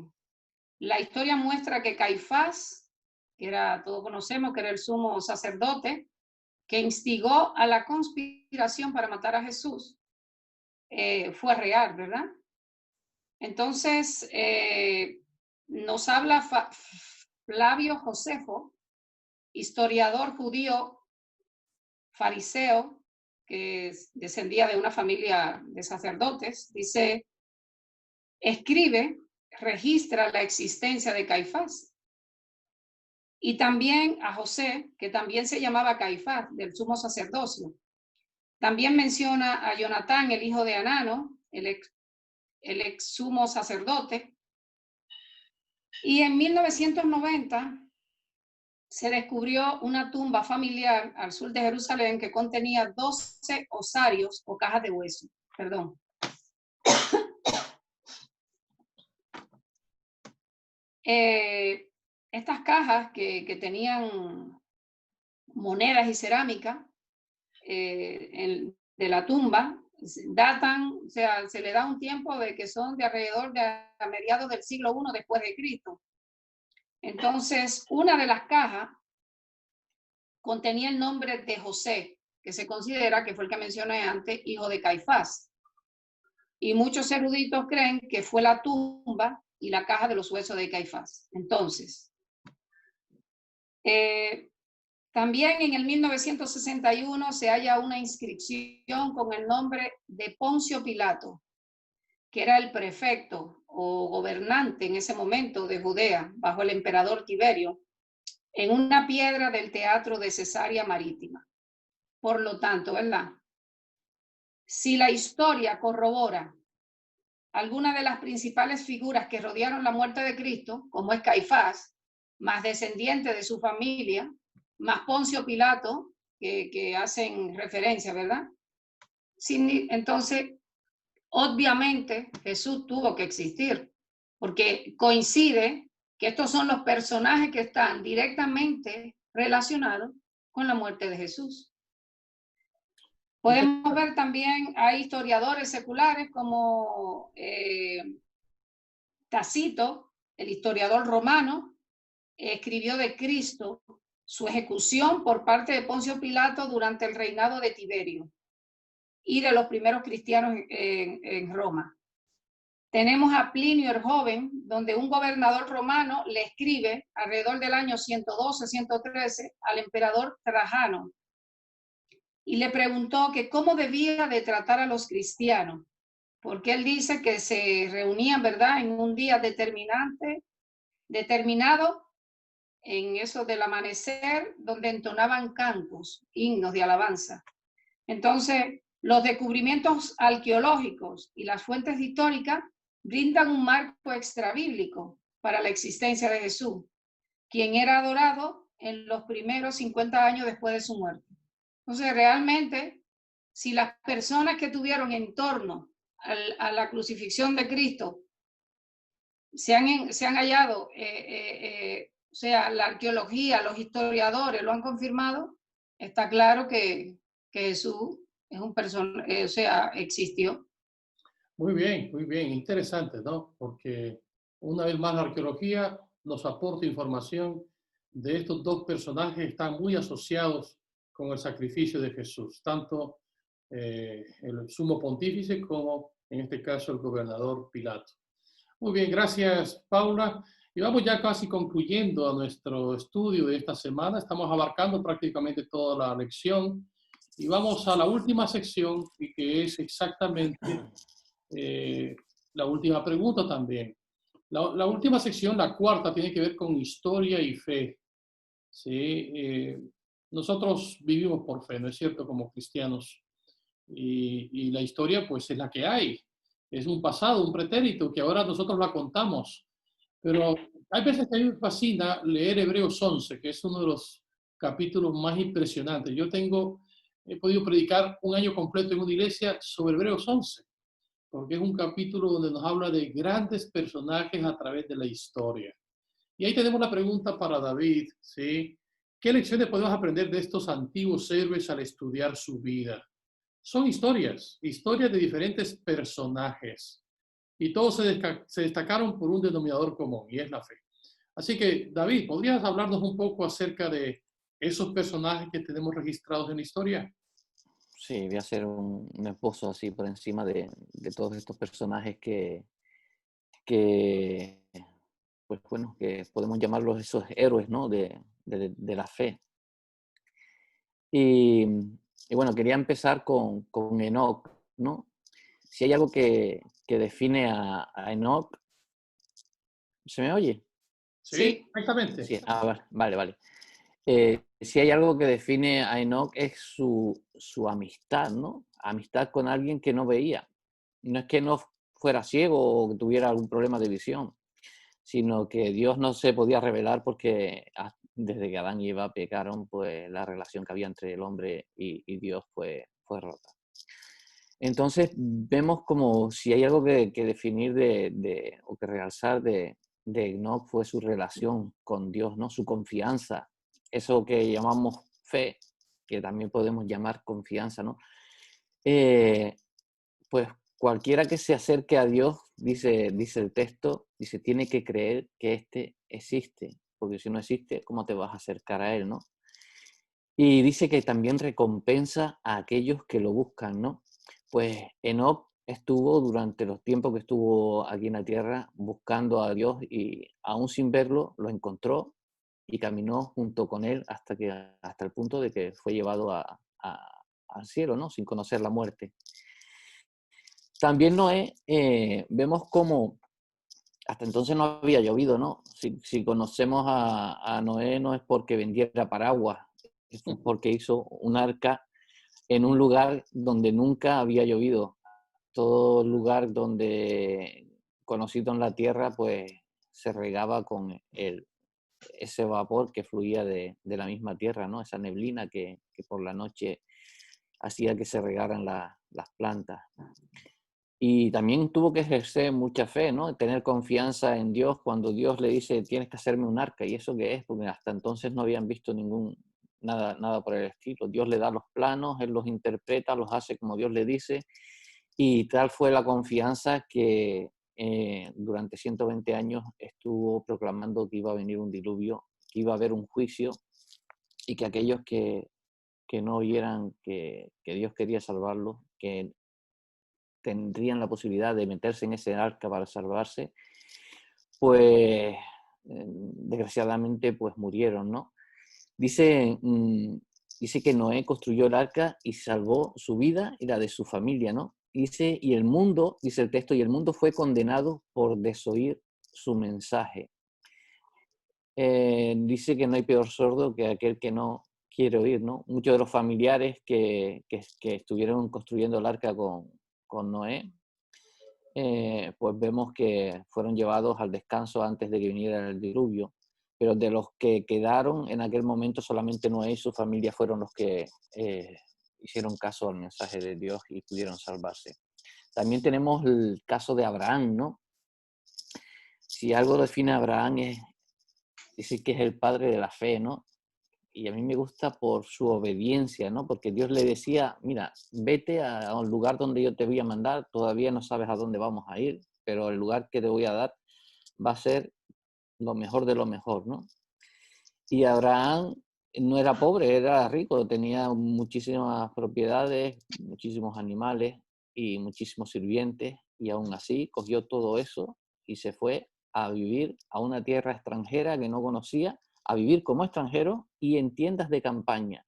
la historia muestra que Caifás, que era, todos conocemos que era el sumo sacerdote, que instigó a la conspiración para matar a Jesús, fue real, ¿verdad? Entonces, nos habla Flavio Josefo, historiador judío fariseo, que descendía de una familia de sacerdotes, dice, escribe, registra la existencia de Caifás. Y también a José, que también se llamaba Caifás, del sumo sacerdocio. También menciona a Jonatán, el hijo de Anano, el ex sumo sacerdote. Y en 1990 se descubrió una tumba familiar al sur de Jerusalén que contenía 12 osarios o cajas de hueso. Perdón. Estas cajas que tenían monedas y cerámica de la tumba datan, o sea, se le da un tiempo de que son de alrededor de a mediados del siglo I después de Cristo. Entonces, una de las cajas contenía el nombre de José, que se considera que fue el que mencioné antes, hijo de Caifás. Y muchos eruditos creen que fue la tumba y la caja de los huesos de Caifás. Entonces, también en el 1961 se halla una inscripción con el nombre de Poncio Pilato, que era el prefecto o gobernante en ese momento de Judea, bajo el emperador Tiberio, en una piedra del teatro de Cesarea Marítima. Por lo tanto, ¿verdad? Si la historia corrobora alguna de las principales figuras que rodearon la muerte de Cristo, como es Caifás, más descendiente de su familia, más Poncio Pilato, que hacen referencia, ¿verdad? Entonces, obviamente, Jesús tuvo que existir, porque coincide que estos son los personajes que están directamente relacionados con la muerte de Jesús. Podemos ver también, hay historiadores seculares como Tácito, el historiador romano, escribió de Cristo, su ejecución por parte de Poncio Pilato durante el reinado de Tiberio y de los primeros cristianos en Roma. Tenemos a Plinio el Joven, donde un gobernador romano le escribe alrededor del año 112-113 al emperador Trajano y le preguntó que cómo debía de tratar a los cristianos, porque él dice que se reunían, ¿verdad?, en un día determinado, en eso del amanecer, donde entonaban cantos, himnos de alabanza. Entonces, los descubrimientos arqueológicos y las fuentes históricas brindan un marco extrabíblico para la existencia de Jesús, quien era adorado en los primeros 50 años después de su muerte. Entonces, realmente, si las personas que tuvieron en torno a la crucifixión de Cristo se han hallado, o sea, la arqueología, los historiadores lo han confirmado, está claro que Jesús es un personaje, o sea, existió. Muy bien, interesante, ¿no? Porque una vez más la arqueología nos aporta información de estos dos personajes que están muy asociados con el sacrificio de Jesús, tanto el sumo pontífice como en este caso el gobernador Pilato. Muy bien, gracias Paula. Y vamos ya casi concluyendo a nuestro estudio de esta semana. Estamos abarcando prácticamente toda la lección y vamos a la última sección, y que es exactamente la última pregunta también. La última sección, la cuarta, tiene que ver con historia y fe. ¿Sí? Nosotros vivimos por fe, ¿no es cierto?, como cristianos. Y la historia, pues, es la que hay. Es un pasado, un pretérito, que ahora nosotros la contamos. Pero hay veces que a mí me fascina leer Hebreos 11, que es uno de los capítulos más impresionantes. He podido predicar un año completo en una iglesia sobre Hebreos 11, porque es un capítulo donde nos habla de grandes personajes a través de la historia. Y ahí tenemos la pregunta para David, ¿sí? ¿Qué lecciones podemos aprender de estos antiguos héroes al estudiar su vida? Son historias de diferentes personajes. Y todos se destacaron por un denominador común, y es la fe. Así que, David, ¿podrías hablarnos un poco acerca de esos personajes que tenemos registrados en la historia? Sí, voy a hacer un esbozo así por encima de todos estos personajes que, pues bueno, que podemos llamarlos esos héroes, ¿no? De la fe. Y, y bueno, quería empezar con Enoc, ¿no? Si hay algo que define a Enoc, ¿se me oye? Sí, exactamente. Sí, vale. Si hay algo que define a Enoc es su amistad, ¿no? Amistad con alguien que no veía. No es que no fuera ciego o que tuviera algún problema de visión, sino que Dios no se podía revelar porque desde que Adán y Eva pecaron, pues la relación que había entre el hombre y Dios fue rota. Entonces vemos como si hay algo que definir o que realzar de Enoc fue su relación con Dios, ¿no? Su confianza, eso que llamamos fe, que también podemos llamar confianza, ¿no? Pues cualquiera que se acerque a Dios, dice el texto, tiene que creer que éste existe, porque si no existe, ¿cómo te vas a acercar a él, no? Y dice que también recompensa a aquellos que lo buscan, ¿no? Pues Enoc estuvo durante los tiempos que estuvo aquí en la tierra buscando a Dios y aún sin verlo lo encontró y caminó junto con él hasta el punto de que fue llevado al cielo, ¿no? Sin conocer la muerte. También Noé, vemos cómo hasta entonces no había llovido, ¿no? Si conocemos a Noé no es porque vendiera paraguas, es porque hizo un arca en un lugar donde nunca había llovido. Todo lugar conocido en la tierra, pues se regaba con ese vapor que fluía de la misma tierra, ¿no? Esa neblina que por la noche hacía que se regaran las plantas. Y también tuvo que ejercer mucha fe, ¿no? Tener confianza en Dios cuando Dios le dice, tienes que hacerme un arca. ¿Y eso qué es? Porque hasta entonces no habían visto nada por el estilo. Dios le da los planos, Él los interpreta, los hace como Dios le dice. Y tal fue la confianza que durante 120 años estuvo proclamando que iba a venir un diluvio, que iba a haber un juicio y que aquellos que no oyeran que Dios quería salvarlos, que tendrían la posibilidad de meterse en ese arca para salvarse, pues desgraciadamente pues murieron, ¿no? Dice que Noé construyó el arca y salvó su vida y la de su familia, ¿no? Dice el texto, y el mundo fue condenado por desoír su mensaje. Dice que no hay peor sordo que aquel que no quiere oír, ¿no? Muchos de los familiares que estuvieron construyendo el arca con Noé, pues vemos que fueron llevados al descanso antes de que viniera el diluvio, pero de los que quedaron en aquel momento solamente Noé y su familia fueron los que hicieron caso al mensaje de Dios y pudieron salvarse. También tenemos el caso de Abraham, ¿no? Si algo define a Abraham es decir que es el padre de la fe, ¿no? Y a mí me gusta por su obediencia, ¿no? Porque Dios le decía, mira, vete a un lugar donde yo te voy a mandar, todavía no sabes a dónde vamos a ir, pero el lugar que te voy a dar va a ser lo mejor de lo mejor, ¿no? Y Abraham no era pobre, era rico, tenía muchísimas propiedades, muchísimos animales y muchísimos sirvientes, y aún así cogió todo eso y se fue a vivir a una tierra extranjera que no conocía, a vivir como extranjero y en tiendas de campaña.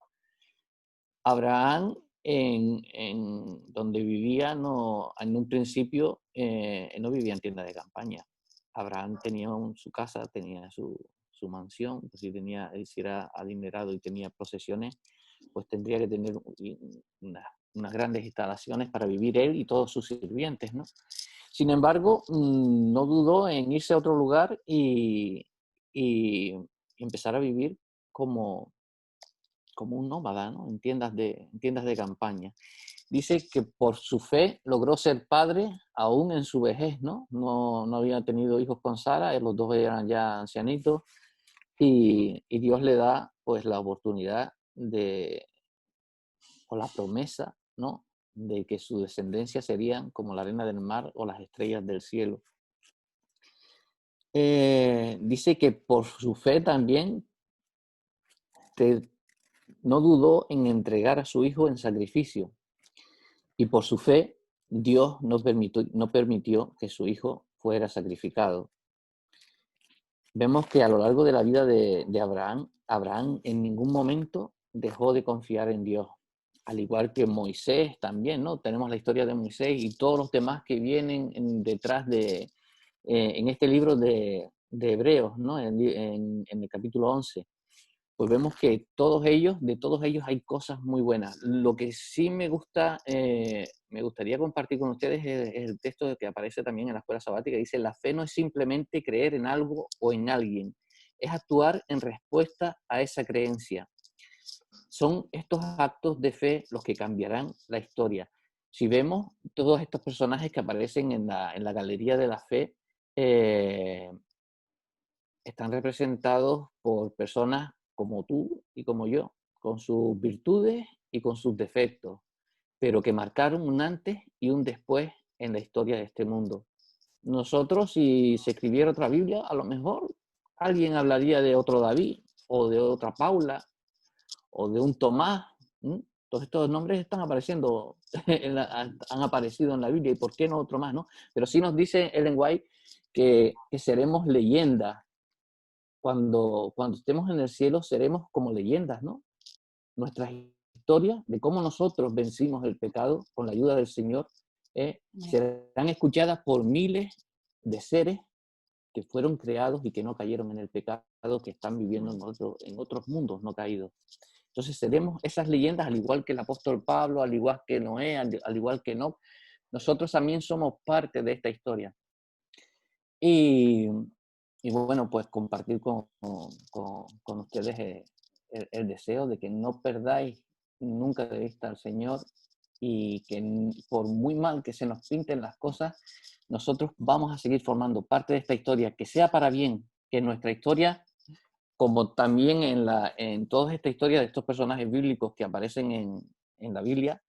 Abraham, en donde vivía, en un principio no vivía en tiendas de campaña. Abraham tenía su casa, tenía su mansión, pues si era adinerado y tenía posesiones, pues tendría que tener unas grandes instalaciones para vivir él y todos sus sirvientes, ¿no? Sin embargo, no dudó en irse a otro lugar y empezar a vivir como un nómada, ¿no? En tiendas de campaña. Dice que por su fe logró ser padre aún en su vejez, ¿no? No había tenido hijos con Sara, los dos eran ya ancianitos, y Dios le da pues la oportunidad o la promesa, ¿no? De que su descendencia serían como la arena del mar o las estrellas del cielo. Dice que por su fe también no dudó en entregar a su hijo en sacrificio. Y por su fe, Dios no permitió que su hijo fuera sacrificado. Vemos que a lo largo de la vida de Abraham en ningún momento dejó de confiar en Dios. Al igual que Moisés también, ¿no? Tenemos la historia de Moisés y todos los demás que vienen detrás en este libro de Hebreos, ¿no? En el capítulo 11. Pues vemos que de todos ellos hay cosas muy buenas. Lo que sí me gustaría compartir con ustedes es el texto que aparece también en la escuela sabática. Dice: la fe no es simplemente creer en algo o en alguien, es actuar en respuesta a esa creencia. Son estos actos de fe los que cambiarán la historia. Si vemos todos estos personajes que aparecen en la galería de la fe, están representados por personas como tú y como yo, con sus virtudes y con sus defectos, pero que marcaron un antes y un después en la historia de este mundo. Nosotros, si se escribiera otra Biblia, a lo mejor alguien hablaría de otro David, o de otra Paula, o de un Tomás. Todos estos nombres están apareciendo, han aparecido en la Biblia, y por qué no otro más, ¿no? Pero sí nos dice Ellen White que seremos leyendas. Cuando estemos en el cielo seremos como leyendas, ¿no? Nuestras historias de cómo nosotros vencimos el pecado con la ayuda del Señor serán escuchadas por miles de seres que fueron creados y que no cayeron en el pecado, que están viviendo en otros mundos no caídos. Entonces seremos esas leyendas, al igual que el apóstol Pablo, al igual que Noé, al igual que Enoc. Nosotros también somos parte de esta historia. Y bueno, pues compartir con ustedes el deseo de que no perdáis nunca de vista al Señor, y que por muy mal que se nos pinten las cosas, nosotros vamos a seguir formando parte de esta historia, que sea para bien, que nuestra historia, como también en toda esta historia de estos personajes bíblicos que aparecen en la Biblia,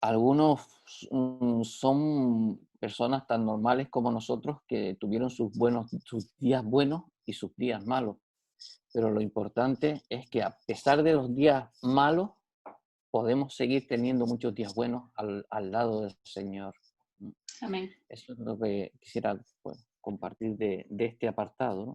algunos son personas tan normales como nosotros, que tuvieron sus días buenos y sus días malos. Pero lo importante es que a pesar de los días malos, podemos seguir teniendo muchos días buenos al lado del Señor. Amén. Eso es lo que quisiera compartir de este apartado, ¿no?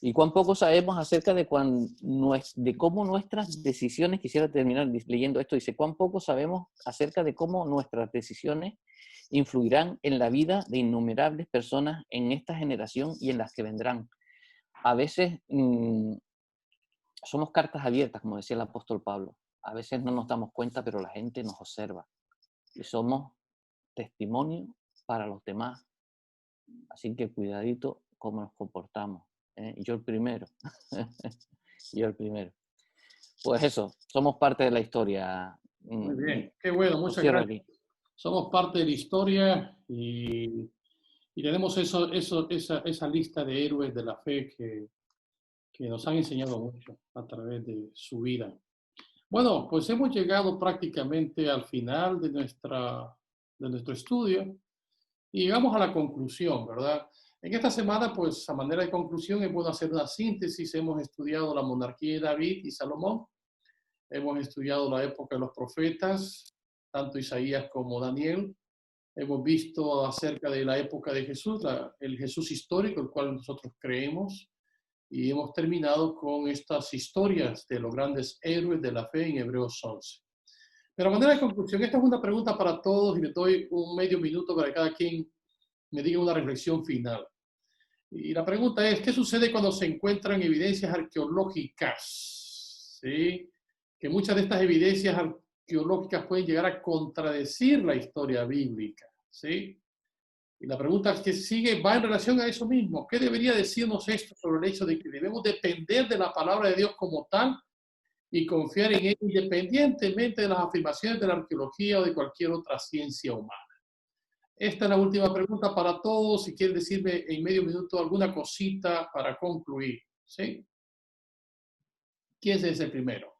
Y cuán poco sabemos acerca de cómo nuestras decisiones, quisiera terminar leyendo esto, dice: cuán poco sabemos acerca de cómo nuestras decisiones influirán en la vida de innumerables personas en esta generación y en las que vendrán. A veces somos cartas abiertas, como decía el apóstol Pablo. A veces no nos damos cuenta, pero la gente nos observa. Y somos testimonio para los demás. Así que cuidadito cómo nos comportamos. Yo el primero. Yo el primero. Pues eso, somos parte de la historia. Muy bien, qué bueno, muchas gracias. Aquí. Somos parte de la historia y tenemos esa lista de héroes de la fe que nos han enseñado mucho a través de su vida. Bueno, pues hemos llegado prácticamente al final de nuestro estudio y llegamos a la conclusión, ¿verdad? En esta semana, pues a manera de conclusión, es bueno hacer una síntesis. Hemos estudiado la monarquía de David y Salomón. Hemos estudiado la época de los profetas, tanto Isaías como Daniel. Hemos visto acerca de la época de Jesús, el Jesús histórico, el cual nosotros creemos, y hemos terminado con estas historias de los grandes héroes de la fe en Hebreos 11. Pero a manera de conclusión, esta es una pregunta para todos y les doy un medio minuto para que cada quien me diga una reflexión final. Y la pregunta es, ¿qué sucede cuando se encuentran evidencias arqueológicas? ¿Sí? Que muchas de estas evidencias arqueológicas pueden llegar a contradecir la historia bíblica. ¿Sí? Y la pregunta que sigue va en relación a eso mismo. ¿Qué debería decirnos esto sobre el hecho de que debemos depender de la palabra de Dios como tal y confiar en ella independientemente de las afirmaciones de la arqueología o de cualquier otra ciencia humana? Esta es la última pregunta para todos. Si quieren decirme en medio minuto alguna cosita para concluir. ¿Sí? ¿Quién es el primero?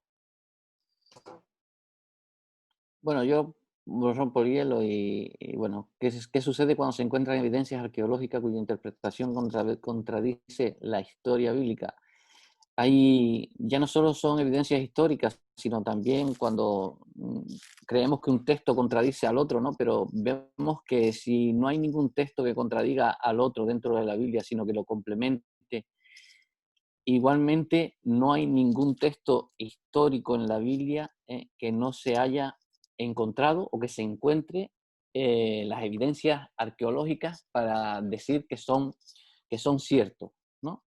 Bueno, yo rompo el hielo y bueno, ¿qué sucede cuando se encuentran evidencias arqueológicas cuya interpretación contradice la historia bíblica? Ahí ya no solo son evidencias históricas, sino también cuando creemos que un texto contradice al otro, ¿no? Pero vemos que si no hay ningún texto que contradiga al otro dentro de la Biblia, sino que lo complemente, igualmente no hay ningún texto histórico en la Biblia que no se haya encontrado o que se encuentre las evidencias arqueológicas para decir que son ciertos, ¿no?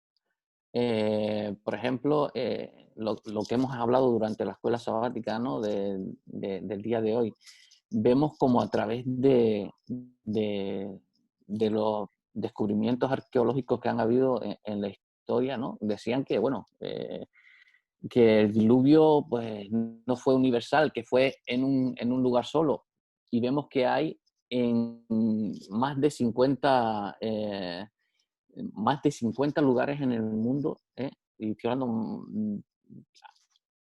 Por ejemplo, lo que hemos hablado durante la escuela sabática, ¿no? del día de hoy, vemos como a través de los descubrimientos arqueológicos que han habido en la historia, ¿no? Decían que, bueno, que el diluvio pues, no fue universal, que fue en un lugar solo. Y vemos que hay en más de 50 lugares en el mundo, y estoy hablando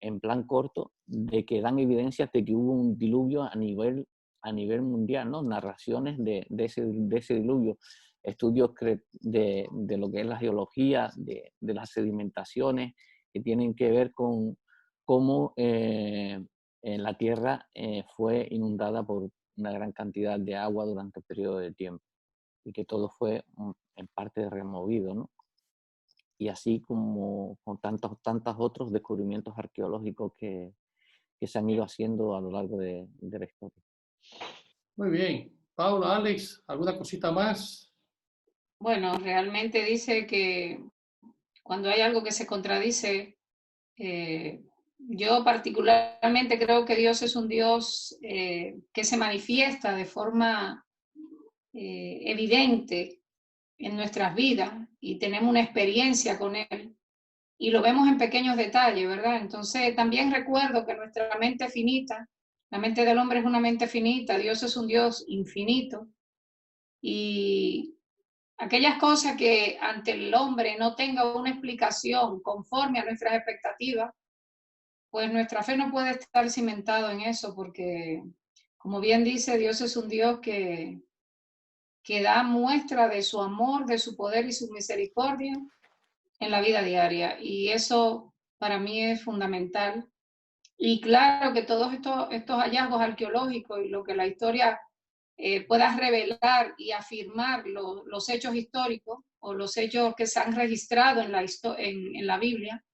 en plan corto, de que dan evidencias de que hubo un diluvio a nivel mundial, ¿no? Narraciones de ese diluvio, estudios de lo que es la geología, de las sedimentaciones, que tienen que ver con cómo la Tierra fue inundada por una gran cantidad de agua durante un periodo de tiempo y que todo fue en parte removido, ¿no? Y así como con tantos otros descubrimientos arqueológicos que se han ido haciendo a lo largo de la historia. Muy bien. Paula, Alex, ¿alguna cosita más? Bueno, realmente dice que cuando hay algo que se contradice, yo particularmente creo que Dios es un Dios que se manifiesta de forma evidente en nuestras vidas y tenemos una experiencia con Él y lo vemos en pequeños detalles, ¿verdad? Entonces también recuerdo que nuestra mente finita, la mente del hombre es una mente finita, Dios es un Dios infinito y aquellas cosas que ante el hombre no tenga una explicación conforme a nuestras expectativas, pues nuestra fe no puede estar cimentado en eso porque, como bien dice, Dios es un Dios que da muestra de su amor, de su poder y su misericordia en la vida diaria. Y eso para mí es fundamental. Y claro que todos estos hallazgos arqueológicos y lo que la historia pueda revelar y afirmar los hechos históricos o los hechos que se han registrado en la Biblia,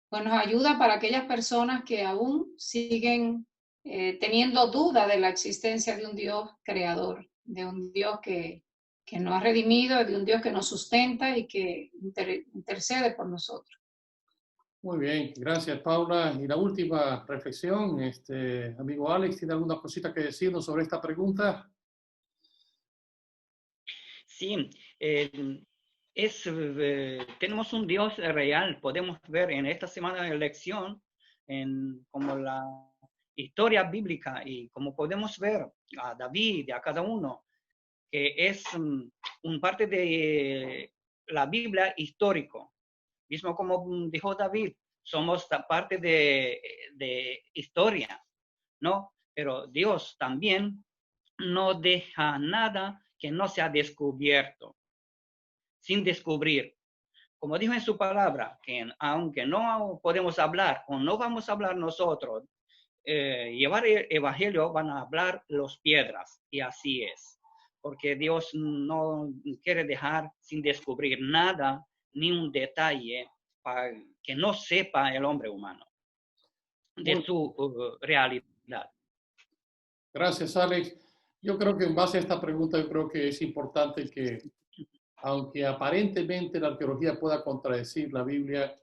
pues nos ayuda para aquellas personas que aún siguen teniendo duda de la existencia de un Dios creador, de un Dios que nos ha redimido, de un Dios que nos sustenta y que intercede por nosotros. Muy bien, gracias Paula. Y la última reflexión, amigo Alex, ¿tiene alguna cosita que decirnos sobre esta pregunta? Sí, tenemos un Dios real. Podemos ver en esta semana de lección como la historia bíblica y como podemos ver a David y a cada uno, que es un parte de la Biblia histórico. Mismo como dijo David, somos parte de historia, ¿no? Pero Dios también no deja nada que no sea descubierto, sin descubrir. Como dijo en su palabra, que aunque no podemos hablar o no vamos a hablar nosotros llevar el evangelio van a hablar las piedras, y así es, porque Dios no quiere dejar sin descubrir nada, ni un detalle para que no sepa el hombre humano de su realidad. Gracias, Alex. Yo creo que en base a esta pregunta, yo creo que es importante que, aunque aparentemente la arqueología pueda contradecir la Biblia,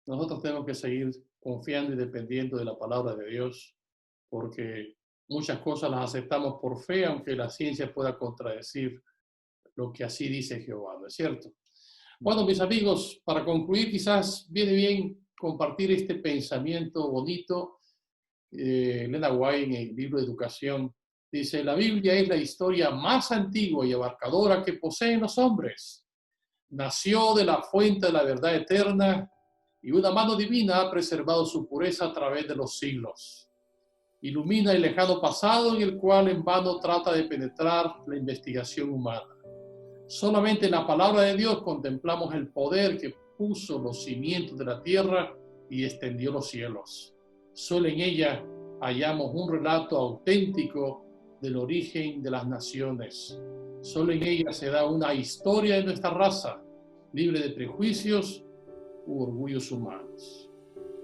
nosotros tenemos que seguir confiando y dependiendo de la palabra de Dios, porque muchas cosas las aceptamos por fe, aunque la ciencia pueda contradecir lo que así dice Jehová, ¿no es cierto? Bueno, mis amigos, para concluir, quizás viene bien compartir este pensamiento bonito. Elena White, en el libro de Educación, dice: la Biblia es la historia más antigua y abarcadora que poseen los hombres. Nació de la fuente de la verdad eterna, y una mano divina ha preservado su pureza a través de los siglos. Ilumina el lejano pasado en el cual en vano trata de penetrar la investigación humana. Solamente en la palabra de Dios contemplamos el poder que puso los cimientos de la tierra y extendió los cielos. Solo en ella hallamos un relato auténtico del origen de las naciones. Solo en ella se da una historia de nuestra raza, libre de prejuicios u orgullos humanos.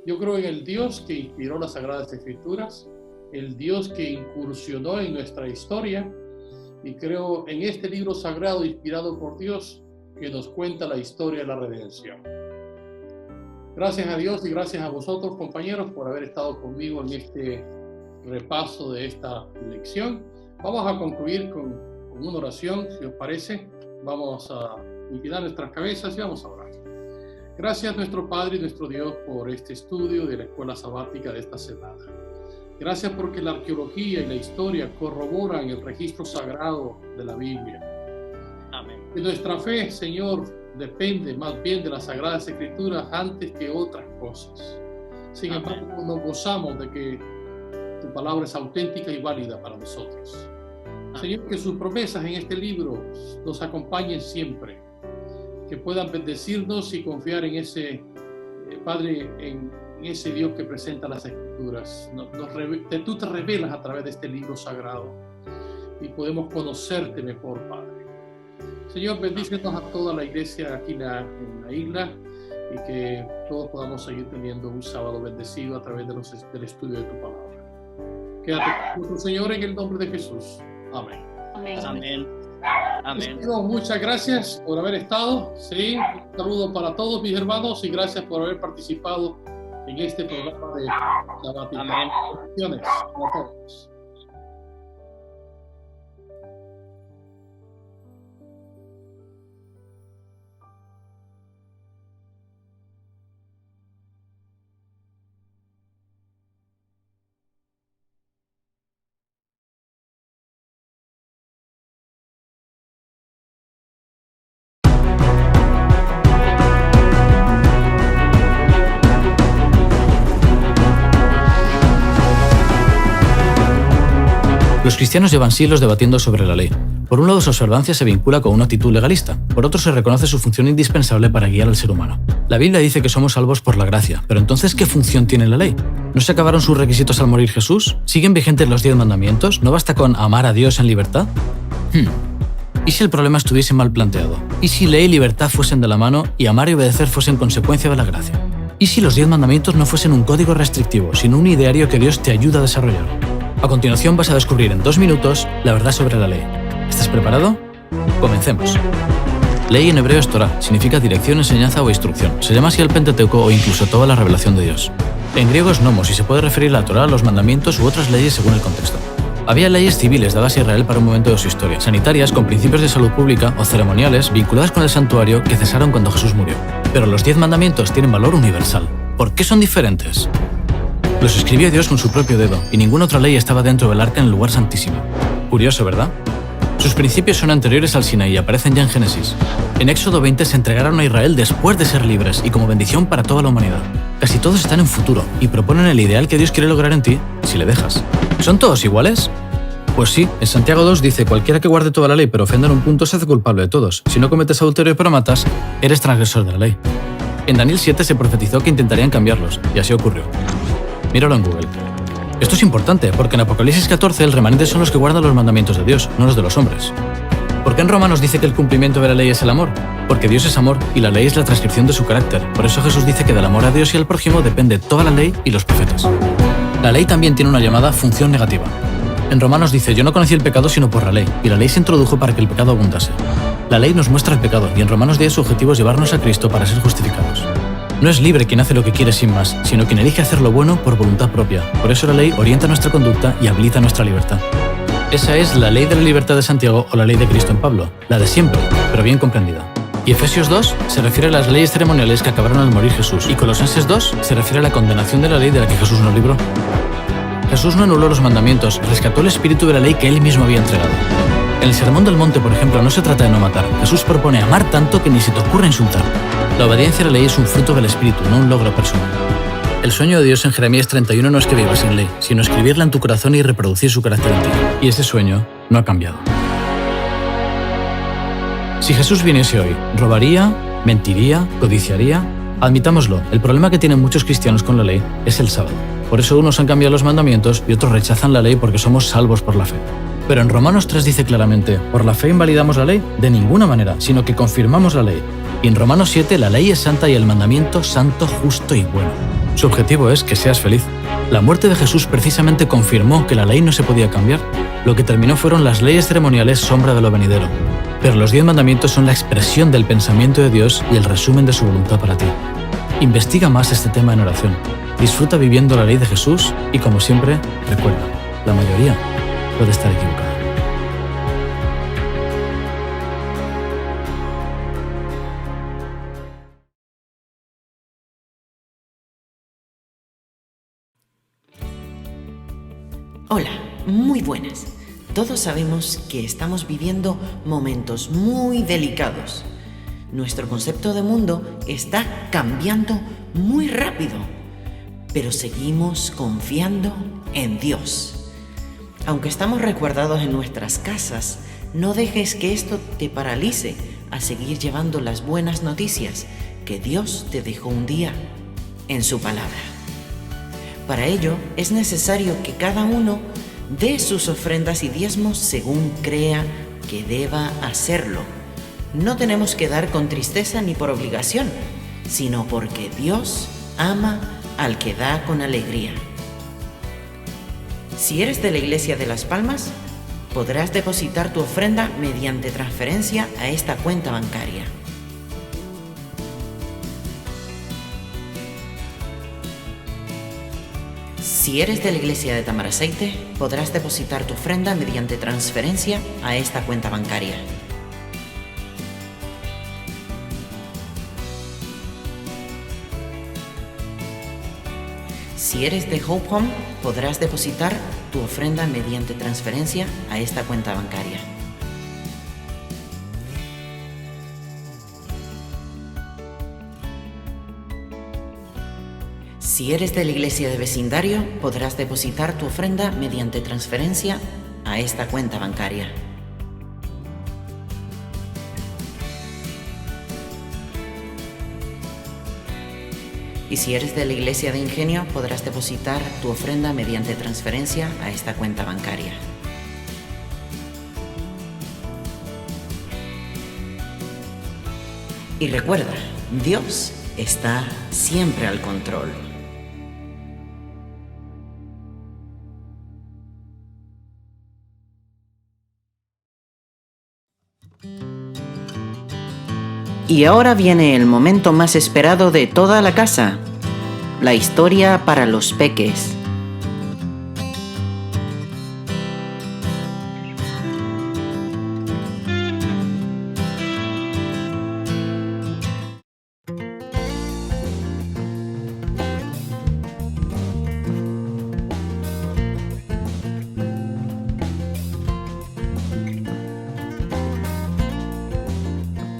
Yo creo en el Dios que inspiró las Sagradas Escrituras, el Dios que incursionó en nuestra historia, y creo en este libro sagrado inspirado por Dios que nos cuenta la historia de la redención. Gracias a Dios y gracias a vosotros, compañeros, por haber estado conmigo en este repaso de esta lección. Vamos a concluir con una oración, si os parece. Vamos a inclinar nuestras cabezas y vamos a orar. Gracias, nuestro Padre y nuestro Dios, por este estudio de la escuela sabática de esta semana. Gracias porque la arqueología y la historia corroboran el registro sagrado de la Biblia. Amén. Y nuestra fe, Señor, depende más bien de las Sagradas Escrituras antes que otras cosas. Sin embargo, nos gozamos de que tu palabra es auténtica y válida para nosotros. Señor, que sus promesas en este libro nos acompañen siempre, que puedan bendecirnos y confiar en ese Padre, en ese Dios que presenta las Escrituras. Tú te revelas a través de este libro sagrado y podemos conocerte mejor, Padre. Señor, bendícenos a toda la iglesia aquí en la isla y que todos podamos seguir teniendo un sábado bendecido a través del estudio de tu palabra. Quédate con nosotros, Señor, en el nombre de Jesús. Amén. Amén. Amén. Amén. Muchas gracias por haber estado. Sí, un saludo para todos mis hermanos y gracias por haber participado en este programa de Sabática. Amén. Bendiciones a todos. Los cristianos llevan siglos debatiendo sobre la ley. Por un lado, su observancia se vincula con una actitud legalista. Por otro, se reconoce su función indispensable para guiar al ser humano. La Biblia dice que somos salvos por la gracia, pero entonces, ¿qué función tiene la ley? ¿No se acabaron sus requisitos al morir Jesús? ¿Siguen vigentes los 10 mandamientos? ¿No basta con amar a Dios en libertad? ¿Y si el problema estuviese mal planteado? ¿Y si ley y libertad fuesen de la mano y amar y obedecer fuesen consecuencia de la gracia? ¿Y si los 10 mandamientos no fuesen un código restrictivo, sino un ideario que Dios te ayuda a desarrollar? A continuación vas a descubrir en 2 minutos la verdad sobre la ley. ¿Estás preparado? Comencemos. Ley en hebreo es Torah, significa dirección, enseñanza o instrucción. Se llama así el Pentateuco o incluso toda la revelación de Dios. En griego es nomos y se puede referir a la Torah, a los mandamientos u otras leyes según el contexto. Había leyes civiles dadas a Israel para un momento de su historia, sanitarias con principios de salud pública o ceremoniales vinculadas con el santuario que cesaron cuando Jesús murió. Pero los 10 mandamientos tienen valor universal. ¿Por qué son diferentes? Los escribió Dios con su propio dedo, y ninguna otra ley estaba dentro del arca en el lugar santísimo. Curioso, ¿verdad? Sus principios son anteriores al Sinaí y aparecen ya en Génesis. En Éxodo 20 se entregaron a Israel después de ser libres y como bendición para toda la humanidad. Casi todos están en futuro y proponen el ideal que Dios quiere lograr en ti, si le dejas. ¿Son todos iguales? Pues sí, en Santiago 2 dice: cualquiera que guarde toda la ley pero ofenda en un punto se hace culpable de todos. Si no cometes adulterio pero matas, eres transgresor de la ley. En Daniel 7 se profetizó que intentarían cambiarlos, y así ocurrió. Míralo en Google. Esto es importante, porque en Apocalipsis 14 el remanente son los que guardan los mandamientos de Dios, no los de los hombres. ¿Por qué en Romanos dice que el cumplimiento de la ley es el amor? Porque Dios es amor y la ley es la transcripción de su carácter. Por eso Jesús dice que del amor a Dios y al prójimo depende toda la ley y los profetas. La ley también tiene una llamada función negativa. En Romanos dice, yo no conocí el pecado sino por la ley, y la ley se introdujo para que el pecado abundase. La ley nos muestra el pecado, y en Romanos 10 su objetivo es llevarnos a Cristo para ser justificados. No es libre quien hace lo que quiere sin más, sino quien elige hacer lo bueno por voluntad propia. Por eso la ley orienta nuestra conducta y habilita nuestra libertad. Esa es la ley de la libertad de Santiago o la ley de Cristo en Pablo, la de siempre, pero bien comprendida. Y Efesios 2 se refiere a las leyes ceremoniales que acabaron al morir Jesús, y Colosenses 2 se refiere a la condenación de la ley de la que Jesús nos libró. Jesús no anuló los mandamientos, rescató el espíritu de la ley que él mismo había entregado. En el Sermón del Monte, por ejemplo, no se trata de no matar. Jesús propone amar tanto que ni se te ocurra insultar. La obediencia a la ley es un fruto del espíritu, no un logro personal. El sueño de Dios en Jeremías 31 no es que vivas sin ley, sino escribirla en tu corazón y reproducir su carácter en ti. Y ese sueño no ha cambiado. Si Jesús viniese hoy, ¿robaría? ¿Mentiría? ¿Codiciaría? Admitámoslo, el problema que tienen muchos cristianos con la ley es el sábado. Por eso unos han cambiado los mandamientos y otros rechazan la ley porque somos salvos por la fe. Pero en Romanos 3 dice claramente, ¿por la fe invalidamos la ley? De ninguna manera, sino que confirmamos la ley. Y en Romanos 7 la ley es santa y el mandamiento santo, justo y bueno. Su objetivo es que seas feliz. La muerte de Jesús precisamente confirmó que la ley no se podía cambiar. Lo que terminó fueron las leyes ceremoniales, sombra de lo venidero. Pero los 10 mandamientos son la expresión del pensamiento de Dios y el resumen de su voluntad para ti. Investiga más este tema en oración. Disfruta viviendo la ley de Jesús y, como siempre, recuerda, la mayoría puede estar equivocada. Hola, muy buenas. Todos sabemos que estamos viviendo momentos muy delicados. Nuestro concepto de mundo está cambiando muy rápido, pero seguimos confiando en Dios. Aunque estamos resguardados en nuestras casas, no dejes que esto te paralice a seguir llevando las buenas noticias que Dios te dejó un día en su palabra. Para ello, es necesario que cada uno dé sus ofrendas y diezmos según crea que deba hacerlo. No tenemos que dar con tristeza ni por obligación, sino porque Dios ama al que da con alegría. Si eres de la Iglesia de Las Palmas, podrás depositar tu ofrenda mediante transferencia a esta cuenta bancaria. Si eres de la Iglesia de Tamaraceite, podrás depositar tu ofrenda mediante transferencia a esta cuenta bancaria. Si eres de Hope Home, podrás depositar tu ofrenda mediante transferencia a esta cuenta bancaria. Si eres de la Iglesia de Vecindario, podrás depositar tu ofrenda mediante transferencia a esta cuenta bancaria. Y si eres de la Iglesia de Ingenio, podrás depositar tu ofrenda mediante transferencia a esta cuenta bancaria. Y recuerda, Dios está siempre al control. Y ahora viene el momento más esperado de toda la casa, la historia para los peques.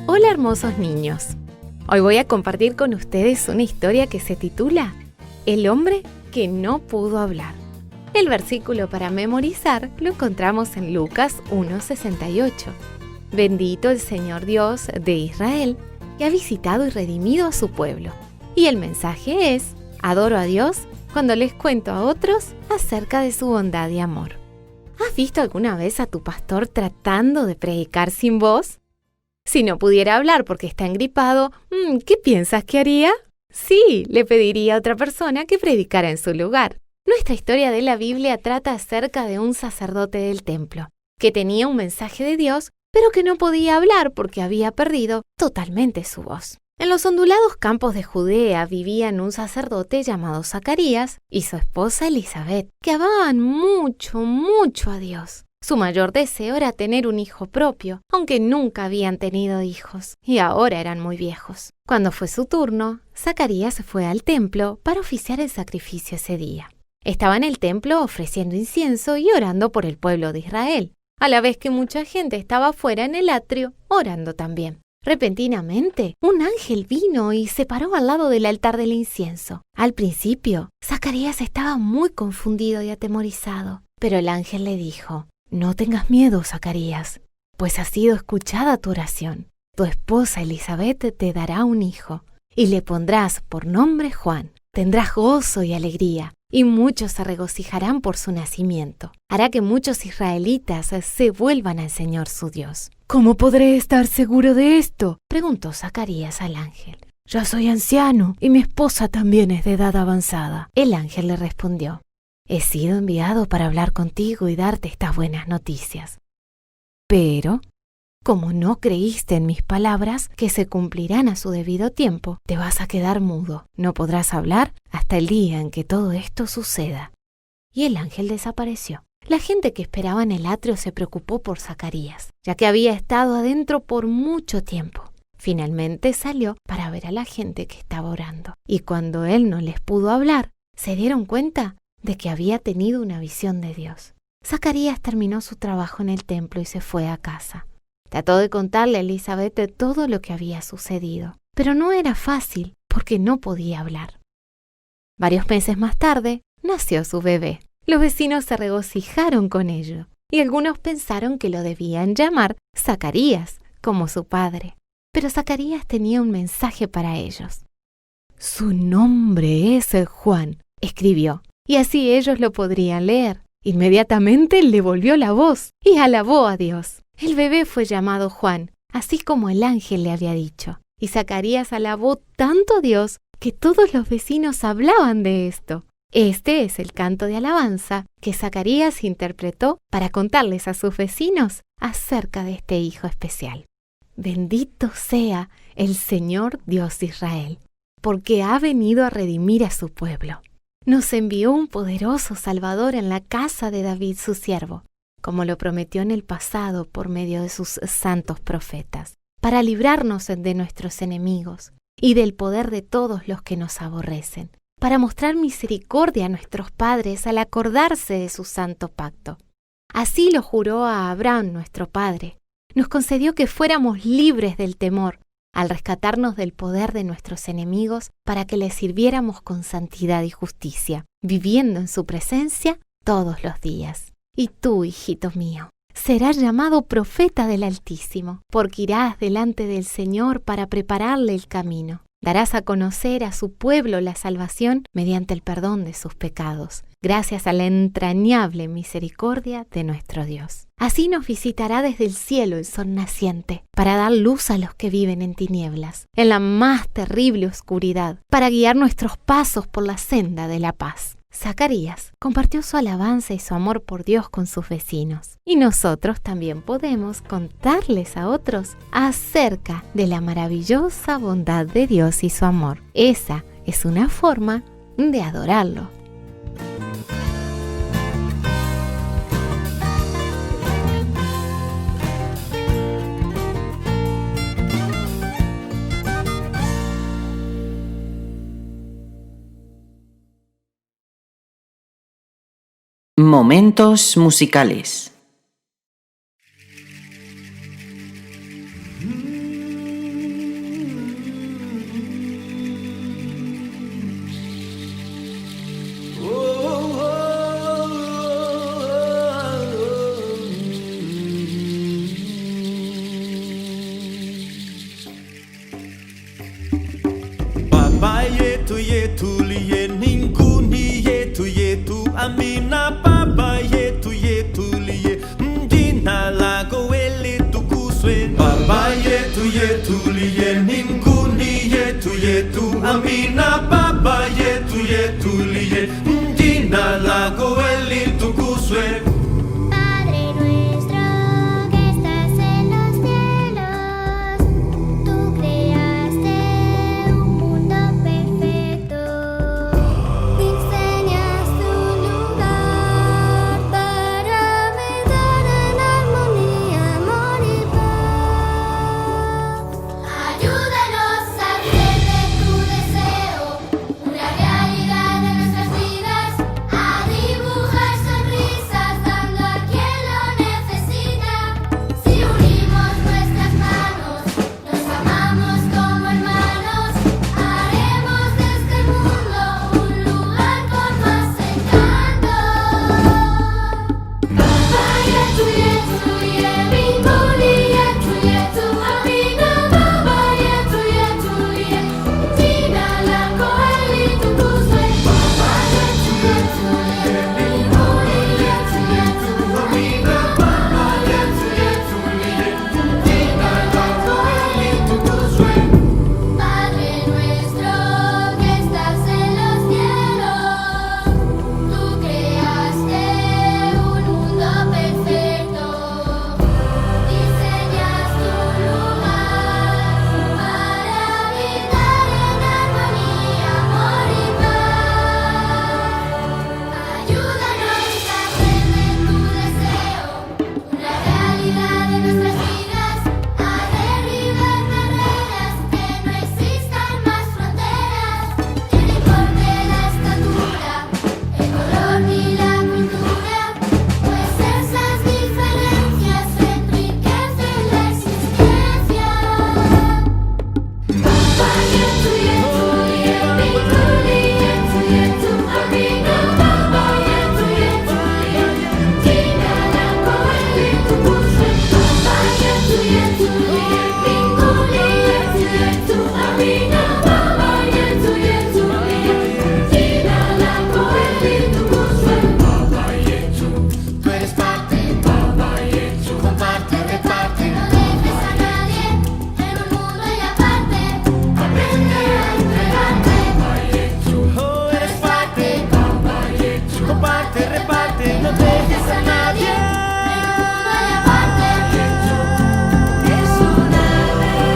Hola hermosos niños, hoy voy a compartir con ustedes una historia que se titula El hombre que no pudo hablar. El versículo para memorizar lo encontramos en Lucas 1:68. Bendito el Señor Dios de Israel, que ha visitado y redimido a su pueblo. Y el mensaje es, adoro a Dios cuando les cuento a otros acerca de su bondad y amor. ¿Has visto alguna vez a tu pastor tratando de predicar sin voz? Si no pudiera hablar porque está engripado, ¿qué piensas que haría? Sí, le pediría a otra persona que predicara en su lugar. Nuestra historia de la Biblia trata acerca de un sacerdote del templo, que tenía un mensaje de Dios, pero que no podía hablar porque había perdido totalmente su voz. En los ondulados campos de Judea vivían un sacerdote llamado Zacarías y su esposa Elizabeth, que amaban mucho, mucho a Dios. Su mayor deseo era tener un hijo propio, aunque nunca habían tenido hijos, y ahora eran muy viejos. Cuando fue su turno, Zacarías fue al templo para oficiar el sacrificio ese día. Estaba en el templo ofreciendo incienso y orando por el pueblo de Israel, a la vez que mucha gente estaba afuera en el atrio orando también. Repentinamente, un ángel vino y se paró al lado del altar del incienso. Al principio, Zacarías estaba muy confundido y atemorizado, pero el ángel le dijo: «No tengas miedo, Zacarías, pues ha sido escuchada tu oración. Tu esposa Elizabeth te dará un hijo, y le pondrás por nombre Juan. Tendrás gozo y alegría, y muchos se regocijarán por su nacimiento. Hará que muchos israelitas se vuelvan al Señor su Dios». «¿Cómo podré estar seguro de esto?», preguntó Zacarías al ángel. «Ya soy anciano y mi esposa también es de edad avanzada». El ángel le respondió: «He sido enviado para hablar contigo y darte estas buenas noticias. Pero, como no creíste en mis palabras, que se cumplirán a su debido tiempo, te vas a quedar mudo. No podrás hablar hasta el día en que todo esto suceda». Y el ángel desapareció. La gente que esperaba en el atrio se preocupó por Zacarías, ya que había estado adentro por mucho tiempo. Finalmente salió para ver a la gente que estaba orando. Y cuando él no les pudo hablar, se dieron cuenta de que había tenido una visión de Dios. Zacarías terminó su trabajo en el templo y se fue a casa. Trató de contarle a Elizabeth todo lo que había sucedido, pero no era fácil porque no podía hablar. Varios meses más tarde, nació su bebé. Los vecinos se regocijaron con ello, y algunos pensaron que lo debían llamar Zacarías, como su padre. Pero Zacarías tenía un mensaje para ellos. «Su nombre es Juan», escribió, y así ellos lo podrían leer. Inmediatamente le volvió la voz y alabó a Dios. El bebé fue llamado Juan, así como el ángel le había dicho. Y Zacarías alabó tanto a Dios que todos los vecinos hablaban de esto. Este es el canto de alabanza que Zacarías interpretó para contarles a sus vecinos acerca de este hijo especial. Bendito sea el Señor Dios de Israel, porque ha venido a redimir a su pueblo. Nos envió un poderoso Salvador en la casa de David su siervo, como lo prometió en el pasado por medio de sus santos profetas, para librarnos de nuestros enemigos y del poder de todos los que nos aborrecen, para mostrar misericordia a nuestros padres al acordarse de su santo pacto. Así lo juró a Abraham, nuestro padre. Nos concedió que fuéramos libres del temor, al rescatarnos del poder de nuestros enemigos para que les sirviéramos con santidad y justicia, viviendo en su presencia todos los días. Y tú, hijito mío, serás llamado profeta del Altísimo, porque irás delante del Señor para prepararle el camino. Darás a conocer a su pueblo la salvación mediante el perdón de sus pecados, gracias a la entrañable misericordia de nuestro Dios. Así nos visitará desde el cielo el sol naciente, para dar luz a los que viven en tinieblas, en la más terrible oscuridad, para guiar nuestros pasos por la senda de la paz. Zacarías compartió su alabanza y su amor por Dios con sus vecinos. Y nosotros también podemos contarles a otros acerca de la maravillosa bondad de Dios y su amor. Esa es una forma de adorarlo. Momentos musicales. Baba yetu yetulie ninguni Habina papa yetu yetu liye Jina la goeli tu kuswe. Padre nuestro que estás en los cielos, tú creaste un mundo perfecto. Diseñas un lugar para habitar en armonía, amor y paz. Ayúdanos a hacer de tu deseo una realidad de nuestras vidas, a dibujar sonrisas dando a quien lo necesita. Si unimos nuestras manos, nos amamos como hermanos, haremos de este mundo un lugar con más encanto. Papa yetu yetu ye mbinguni yetu yetu, Amina Baba yetu yetu ye, jina lako litukuzwe. Papa yetu yetu ye mbinguni yetu yetu, Amina Baba yetu yetu ye, jina lako litukuzwe. Padre nuestro que estás en los cielos, tú creaste un mundo perfecto. Diseñas tu lugar para habitar en armonía, amor y paz. Ayúdanos a hacer de tu deseo una realidad de nuestras vidas, a derribar barreras, que no existan más fronteras, que no importe la estatura, el color ni la cultura, pues esas diferencias enriquecen la existencia. Papa yetu yetu ye mbinguni yetu yetu, Amina Baba yetu yetu ye, jina lako litukuzwe. Papa yetu yetu ye mbinguni yetu yetu, Amina Baba yetu yetu ye, jina lako litukuzwe. Papa yetu, tú eres parte. Papa yetu, comparte, reparte, no dejes a nadie en un mundo y aparte. Aprende a entregarte. Papa yetu, tú eres parte. Papa yetu, comparte, reparte, no dejes a nadie en un mundo y aparte. Es una ley,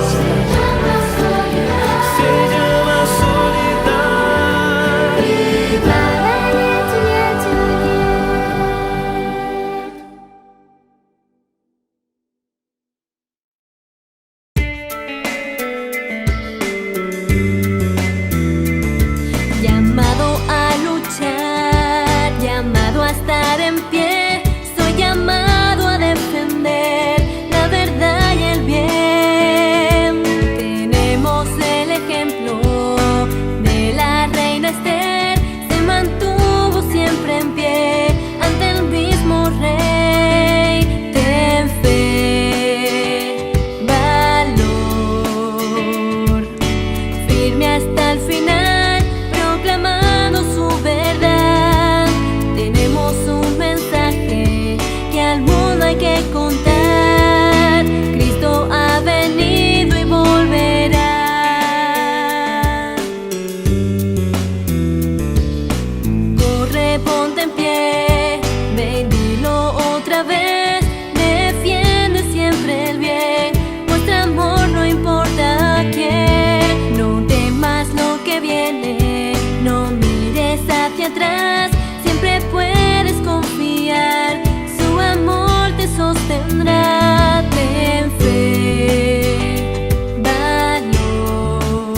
se llama solidaridad. Se llama solidaridad. Llamado a luchar, llamado a estar en pie, soy llamado a defender la verdad y el bien. Tenemos el ejemplo de la reina Esther, se mantuvo siempre en pie ante el mismo rey. Ten fe, valor, firme hasta el final, proclamando su verdad. Tenemos un mensaje que al mundo hay que contar. Cristo ha venido y volverá. Corre, ponte en pie, ven, dilo otra vez. Defiende siempre el bien, muestra amor, no importa quién. No temas lo que viene, no mires hacia atrás, siempre puedes confiar, su amor te sostendrá. Ten fe, valor,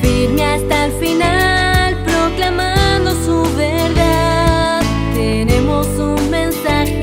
firme hasta el final, proclamando su verdad. Tenemos un mensaje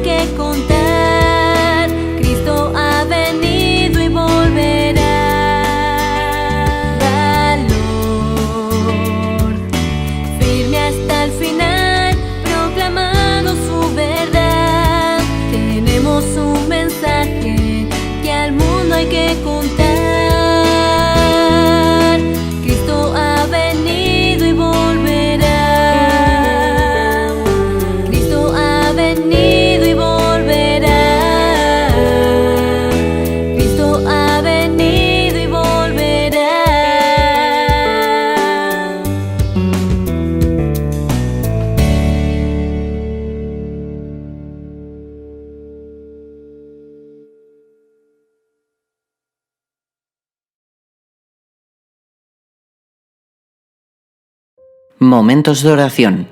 que contar. Cristo ha venido y volverá. Valor, firme hasta el final, proclamando su verdad. Tenemos un mensaje que al mundo hay que contar. Cristo ha venido y volverá. Cristo ha venido y volverá. Cristo ha venido y volverá. Momentos de oración.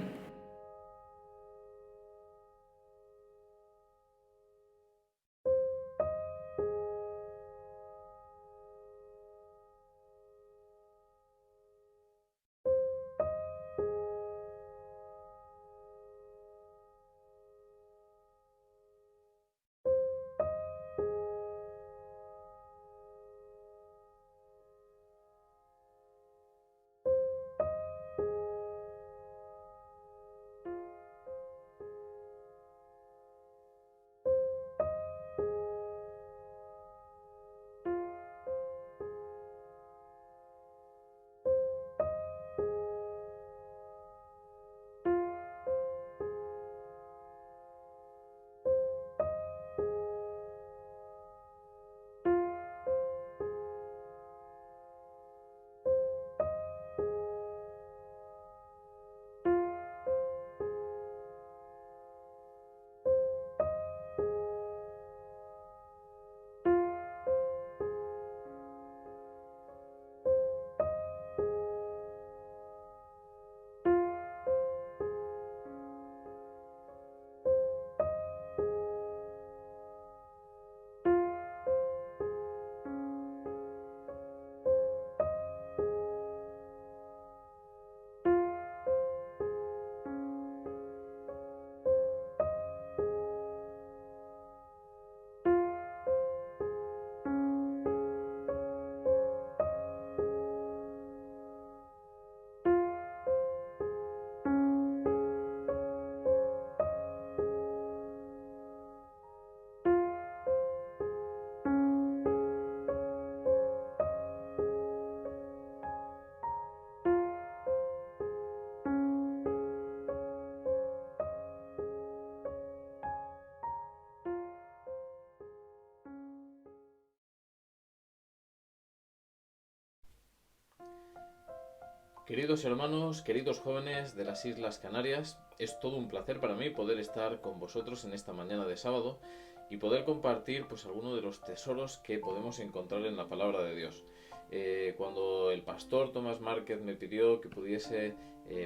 Queridos hermanos, queridos jóvenes de las Islas Canarias, es todo un placer para mí poder estar con vosotros en esta mañana de sábado y poder compartir pues algunos de los tesoros que podemos encontrar en la palabra de Dios. Cuando el pastor Tomás Márquez me pidió que pudiese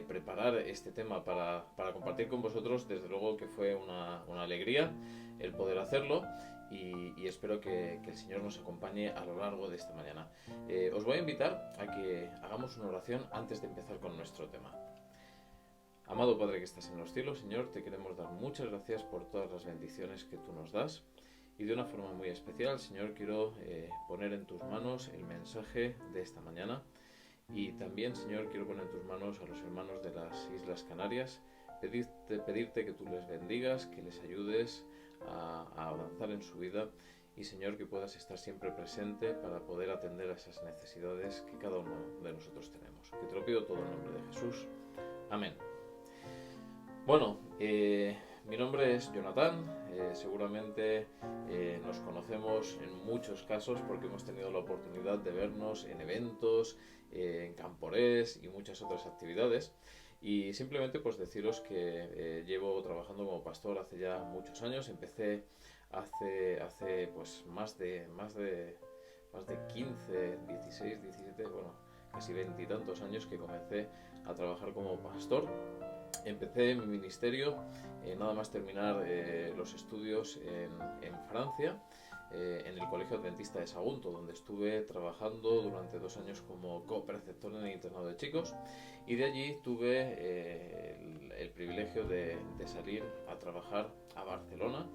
preparar este tema para compartir con vosotros, desde luego que fue una alegría el poder hacerlo. Y espero que el Señor nos acompañe a lo largo de esta mañana. Os voy a invitar a que hagamos una oración antes de empezar con nuestro tema. Amado Padre que estás en los cielos, Señor, te queremos dar muchas gracias por todas las bendiciones que tú nos das. Y de una forma muy especial, Señor, quiero poner en tus manos el mensaje de esta mañana. Y también, Señor, quiero poner en tus manos a los hermanos de las Islas Canarias, pedirte que tú les bendigas, que les ayudes a avanzar en su vida y, Señor, que puedas estar siempre presente para poder atender a esas necesidades que cada uno de nosotros tenemos. Que te lo pido todo en nombre de Jesús. Amén. Bueno, mi nombre es Jonathan. Seguramente nos conocemos en muchos casos porque hemos tenido la oportunidad de vernos en eventos, en Camporés y muchas otras actividades. Y simplemente pues deciros que llevo trabajando como pastor hace ya muchos años. Empecé hace pues más de 15, 16, 17, bueno, casi 20 y tantos años que comencé a trabajar como pastor. empecé mi ministerio nada más terminar los estudios en Francia, en el Colegio Adventista de Sagunto, donde estuve trabajando durante 2 años como copreceptor en el internado de chicos, y de allí tuve el privilegio de salir a trabajar a Barcelona.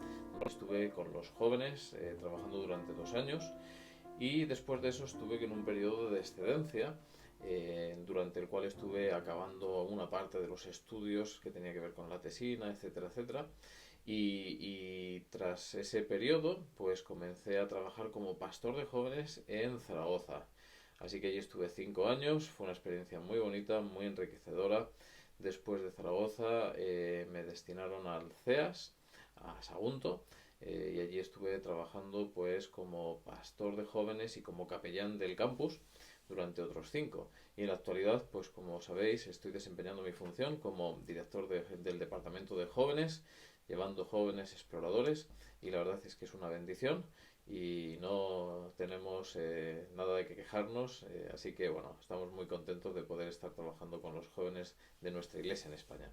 Estuve con los jóvenes trabajando durante 2 años, y después de eso estuve en un periodo de excedencia, durante el cual estuve acabando una parte de los estudios que tenía que ver con la tesina, etcétera, etcétera. Y tras ese periodo, pues comencé a trabajar como pastor de jóvenes en Zaragoza. Así que allí estuve 5 años, fue una experiencia muy bonita, muy enriquecedora. Después de Zaragoza me destinaron al CEAS, a Sagunto, y allí estuve trabajando pues como pastor de jóvenes y como capellán del campus durante otros 5. Y en la actualidad, pues como sabéis, estoy desempeñando mi función como director del departamento de jóvenes, llevando jóvenes exploradores, y la verdad es que es una bendición y no tenemos nada de que quejarnos, así que bueno, estamos muy contentos de poder estar trabajando con los jóvenes de nuestra iglesia en España.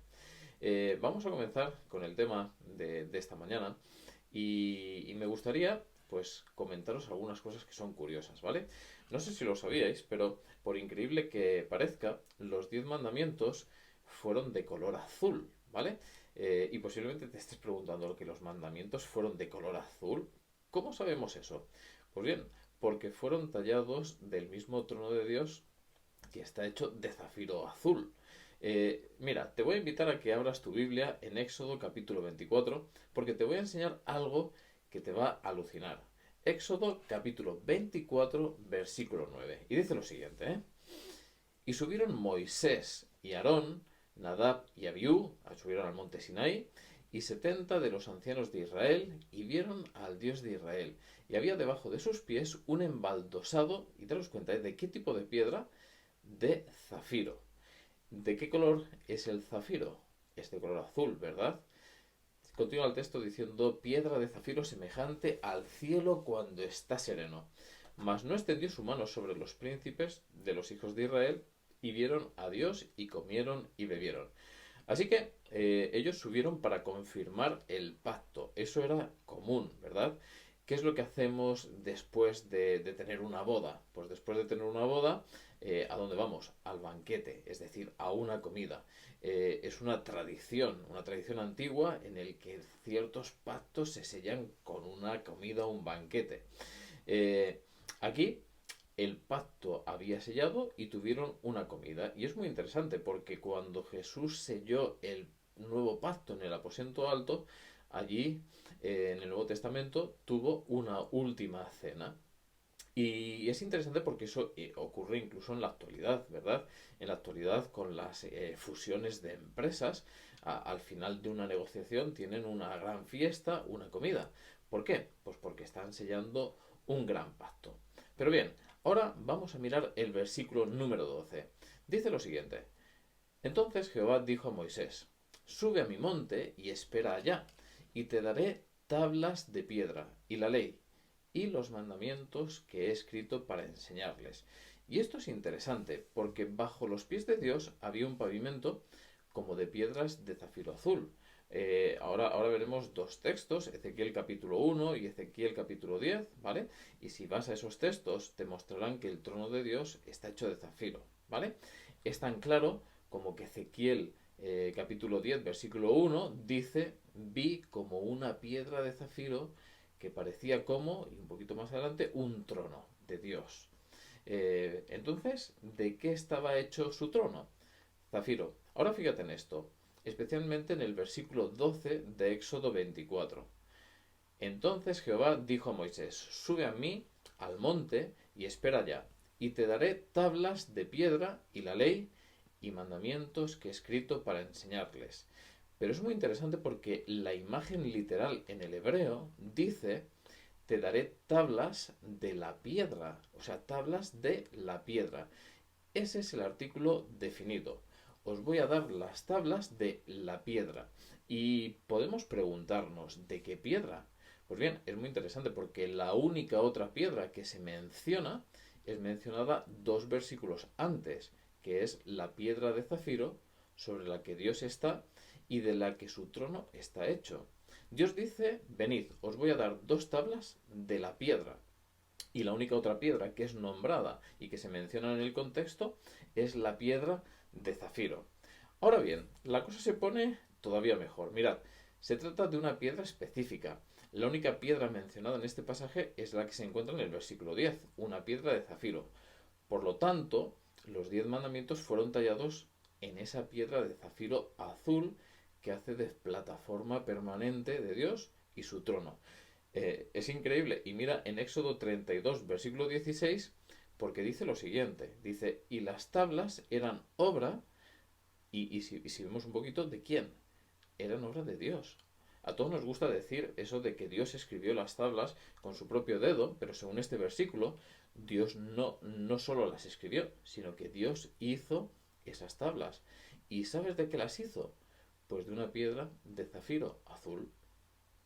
Vamos a comenzar con el tema de esta mañana, y me gustaría pues comentaros algunas cosas que son curiosas, ¿vale? No sé si lo sabíais, pero por increíble que parezca, los 10 mandamientos fueron de color azul, ¿vale? Y posiblemente te estés preguntando lo que los mandamientos fueron de color azul. ¿Cómo sabemos eso? Pues bien, porque fueron tallados del mismo trono de Dios, que está hecho de zafiro azul. Mira, te voy a invitar a que abras tu Biblia en Éxodo capítulo 24, porque te voy a enseñar algo que te va a alucinar. Éxodo capítulo 24, versículo 9. Y dice lo siguiente, Y subieron Moisés y Aarón, Nadab y Abiú, subieron al monte Sinaí, y 70 de los ancianos de Israel, y vieron al Dios de Israel. Y había debajo de sus pies un embaldosado, y daros cuenta, ¿de qué tipo de piedra? De zafiro. ¿De qué color es el zafiro? Es de color azul, ¿verdad? Continúa el texto diciendo, piedra de zafiro semejante al cielo cuando está sereno. Mas no extendió su mano sobre los príncipes de los hijos de Israel, y vieron a Dios, y comieron y bebieron. Así que ellos subieron para confirmar el pacto. Eso era común, ¿verdad? ¿Qué es lo que hacemos después de tener una boda? Pues después de tener una boda, ¿a dónde vamos? Al banquete, es decir, a una comida. Es una tradición antigua en el que ciertos pactos se sellan con una comida o un banquete. Aquí el pacto había sellado y tuvieron una comida. Y es muy interesante porque cuando Jesús selló el nuevo pacto en el aposento alto, allí en el Nuevo Testamento tuvo una última cena. Y es interesante porque eso ocurre incluso en la actualidad, ¿verdad? En la actualidad, con las fusiones de empresas, al final de una negociación tienen una gran fiesta, una comida. ¿Por qué? Pues porque están sellando un gran pacto. Pero bien, ahora vamos a mirar el versículo número 12. Dice lo siguiente. Entonces Jehová dijo a Moisés, sube a mi monte y espera allá, y te daré tablas de piedra y la ley y los mandamientos que he escrito para enseñarles. Y esto es interesante porque bajo los pies de Dios había un pavimento como de piedras de zafiro azul. Ahora veremos 2 textos, Ezequiel capítulo 1 y Ezequiel capítulo 10, ¿vale? Y si vas a esos textos te mostrarán que el trono de Dios está hecho de zafiro, ¿vale? Es tan claro como que Ezequiel capítulo 10, versículo 1 dice, vi como una piedra de zafiro que parecía como, y un poquito más adelante, un trono de Dios. Entonces, ¿de qué estaba hecho su trono? Zafiro. Ahora fíjate en esto, especialmente en el versículo 12 de Éxodo 24. Entonces Jehová dijo a Moisés, sube a mí al monte y espera allá, y te daré tablas de piedra y la ley y mandamientos que he escrito para enseñarles. Pero es muy interesante porque la imagen literal en el hebreo dice, te daré tablas de la piedra, o sea, tablas de la piedra. Ese es el artículo definido. Os voy a dar las tablas de la piedra. Y podemos preguntarnos, ¿de qué piedra? Pues bien, es muy interesante porque la única otra piedra que se menciona es mencionada 2 versículos antes, que es la piedra de zafiro sobre la que Dios está y de la que su trono está hecho. Dios dice, venid, os voy a dar 2 tablas de la piedra. Y la única otra piedra que es nombrada y que se menciona en el contexto es la piedra de zafiro. Ahora bien, la cosa se pone todavía mejor. Mirad, se trata de una piedra específica. La única piedra mencionada en este pasaje es la que se encuentra en el versículo 10, una piedra de zafiro. Por lo tanto, los 10 mandamientos fueron tallados en esa piedra de zafiro azul que hace de plataforma permanente de Dios y su trono. Es increíble. Y mira en Éxodo 32, versículo 16, porque dice lo siguiente. Dice, y las tablas eran obra, y si vemos un poquito, ¿de quién? Eran obra de Dios. A todos nos gusta decir eso de que Dios escribió las tablas con su propio dedo, pero según este versículo, Dios no solo las escribió, sino que Dios hizo esas tablas. ¿Y sabes de qué las hizo? Pues de una piedra de zafiro azul.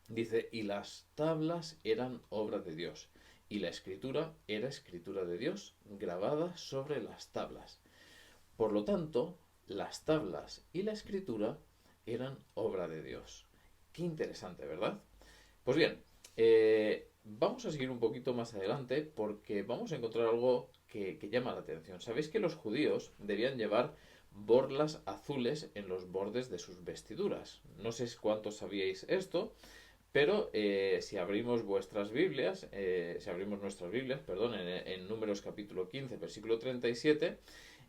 Dice, y las tablas eran obra de Dios, y la escritura era escritura de Dios, grabada sobre las tablas. Por lo tanto, las tablas y la escritura eran obra de Dios. Qué interesante, ¿verdad? Pues bien, vamos a seguir un poquito más adelante porque vamos a encontrar algo que llama la atención. Sabéis que los judíos debían llevar borlas azules en los bordes de sus vestiduras. No sé cuántos sabíais esto, pero si abrimos vuestras Biblias, si abrimos nuestras Biblias, perdón, en Números capítulo 15, versículo 37,